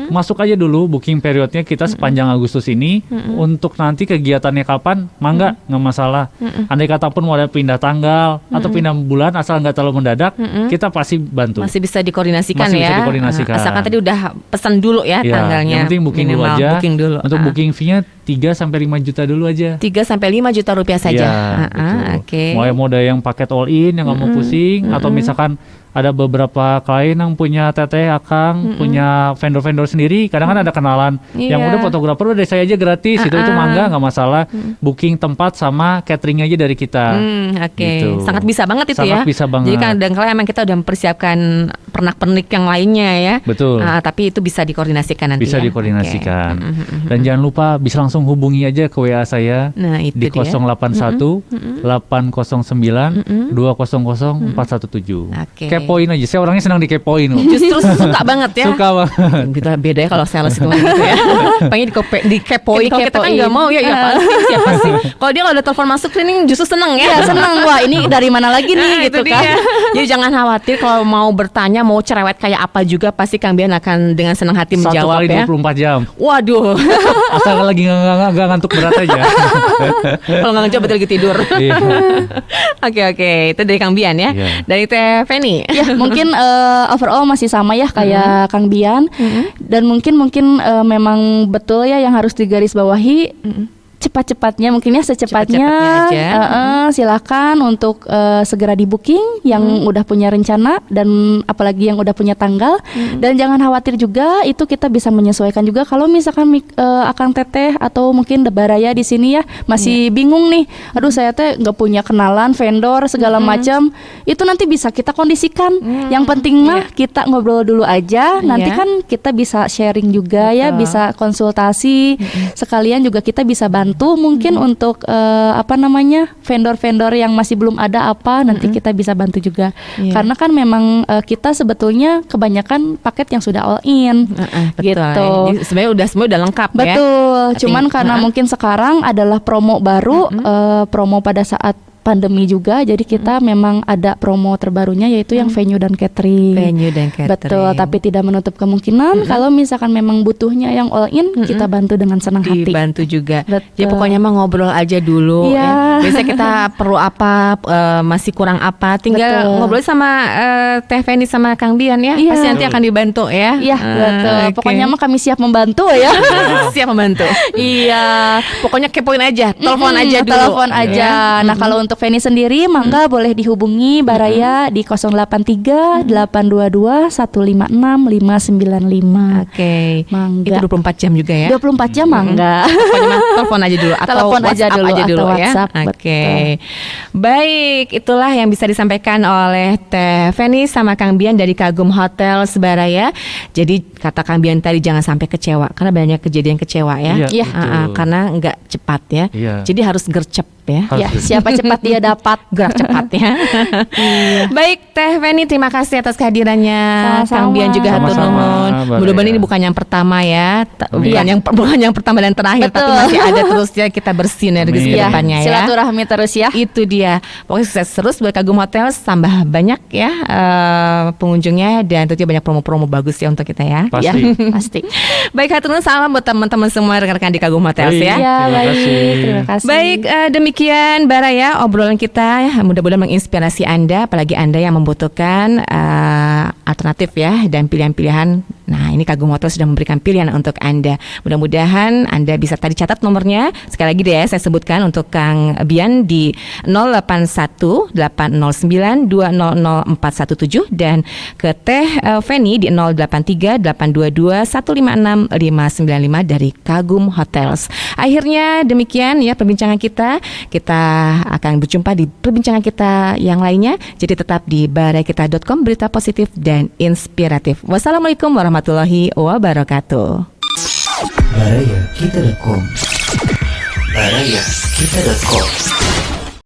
masuk aja dulu booking periodnya kita sepanjang Agustus ini. Untuk nanti kegiatannya kapan, mangga nggak masalah. Andai kata pun mau ada pindah tanggal atau pindah bulan, asal nggak terlalu mendadak, kita pasti bantu. Masih bisa dikoordinasikan Masih ya. bisa dikoordinasikan. Asalkan tadi udah pesan dulu ya, Ya, tanggalnya. yang penting booking dulu Minimal aja. Booking dulu. Untuk booking fee-nya 3 sampai 5 juta dulu aja. 3 sampai 5 juta rupiah saja. Iya, betul. Oke. Mau ada yang paket all in yang nggak mau pusing, atau misalkan ada beberapa klien yang punya Teteh, Akang, punya vendor-vendor sendiri. Kadang kan ada kenalan yang Iya. udah fotografer udah saya aja gratis, itu mangga nggak masalah. Booking tempat sama catering aja dari kita. Oke. Gitu. Sangat bisa banget itu ya. Sangat bisa banget. Jadi kadang-kala emang kita udah mempersiapkan pernak-pernik yang lainnya ya. Betul. Tapi itu bisa dikoordinasikan nanti Bisa ya. dikoordinasikan. Oke. Dan jangan lupa bisa langsung hubungi aja ke WA saya Nah, itu di dia. 081 809 200 417. Oke. kepoin aja. Saya orangnya senang dikepoin. Justru suka banget ya. Suka banget. Kita beda ya kalau sales itu gitu ya. Pengen dikepoin. Kalau kita kan nggak mau ya pasti siapa sih. Kalau dia kalau ada telepon masuk cleaning justru seneng ya. Iya senang, wah ini dari mana lagi nih Itu gitu kan. dia. Jadi jangan khawatir kalau mau bertanya mau cerewet kayak apa juga pasti Kang Bian akan dengan senang hati 1 menjawab kali ya. 24 jam. Waduh. Asal lagi nggak ngantuk berat aja. Kalau nggak ngejawab berarti lagi tidur. Iya. Oke, itu dari Kang Bian ya. Iya. Dari Teh Feni. Ya mungkin overall masih sama ya kayak Kang Bian. Dan mungkin memang betul ya yang harus digarisbawahi. Cepat-cepatnya mungkin ya secepatnya Cepat-cepatnya aja. Silakan untuk segera di booking yang udah punya rencana dan apalagi yang udah punya tanggal. Dan jangan khawatir juga, itu kita bisa menyesuaikan juga kalau misalkan Akang Teteh atau mungkin Baraya di sini ya masih bingung nih, aduh saya teh nggak punya kenalan vendor segala macam, itu nanti bisa kita kondisikan. Yang penting mah kita ngobrol dulu aja, nanti kan kita bisa sharing juga ya, bisa konsultasi, sekalian juga kita bisa bantu mungkin untuk vendor-vendor yang masih belum ada nanti kita bisa bantu juga. Karena kan memang kita sebetulnya kebanyakan paket yang sudah all in. Betul. Gitu. Jadi sebenarnya semua udah lengkap ya. Betul. Cuman karena mungkin sekarang adalah promo baru, promo pada saat pandemi juga, jadi kita memang ada promo terbarunya yaitu yang venue dan catering. Venue dan catering. Betul, tapi tidak menutup kemungkinan kalau misalkan memang butuhnya yang all in, kita bantu dengan senang hati. Dibantu juga. Betul. Ya pokoknya mah ngobrol aja dulu. Iya. Ya. Biasanya kita perlu apa, masih kurang apa, tinggal Betul. ngobrol sama Teh Feni sama Kang Bian ya. Iya. Pasti nanti akan dibantu ya. Iya, betul. Oke. Pokoknya mah kami siap membantu ya. Siap membantu. Iya. Pokoknya kepoin aja, telepon aja dulu. Telepon aja. Nah, kalau untuk Feni sendiri mangga boleh dihubungi Baraya di 083 822 156 595. Oke. Mangga. Itu 24 jam juga ya. 24 jam mangga. Pokoknya mah telepon aja dulu atau Telepon aja WhatsApp dulu aja dulu atau ya. WhatsApp, Oke. betul. Baik, itulah yang bisa disampaikan oleh Teh Feni sama Kang Bian dari Kagum Hotel Sebaraya. Jadi kata Kang Bian tadi jangan sampai kecewa karena banyak kejadian kecewa ya. Iya. betul. Karena nggak cepat ya. Iya. Jadi harus gercep ya. Ya, siapa cepat dia dapat. Gerak cepat ya. Baik Teh Feni, terima kasih atas kehadirannya. Sama-sama. Kang Bian juga hatur Sama-sama, nuhun. Mbak Mudah-mudahan Rea. ini bukan yang pertama ya, Amin. bukan yang pertama dan terakhir, tapi Betul. masih ada terus ya kita bersinergis Amin. ke Ya, depannya ya. silaturahmi terus ya. Itu dia. Pokoknya sukses terus buat Kagum Hotel, tambah banyak ya pengunjungnya dan tentunya banyak promo-promo bagus ya untuk kita ya. Pasti. Ya, pasti. Baik, hatur nuhun, salam buat teman-teman semua rekan-rekan di Kagum Hotel Baik. ya. Ya, Terima baik. kasih. Terima kasih. Baik, demikian Baraya obrolan kita, mudah-mudahan menginspirasi Anda, apalagi Anda yang membutuhkan alternatif ya dan pilihan-pilihan. Nah, ini Kagum Hotel sudah memberikan pilihan untuk Anda. Mudah-mudahan Anda bisa tadi catat nomornya. Sekali lagi deh saya sebutkan untuk Kang Bian di 081 809 200417 dan ke Teh Feni di 083 822 156 595 dari Kagum Hotels. Akhirnya demikian ya perbincangan kita. Kita akan berjumpa di perbincangan kita yang lainnya. Jadi tetap di baraikita.com, berita positif dan inspiratif. Wassalamualaikum warahmatullahi wabarakatuh. Baraya Kita.com. Baraya Kita.com.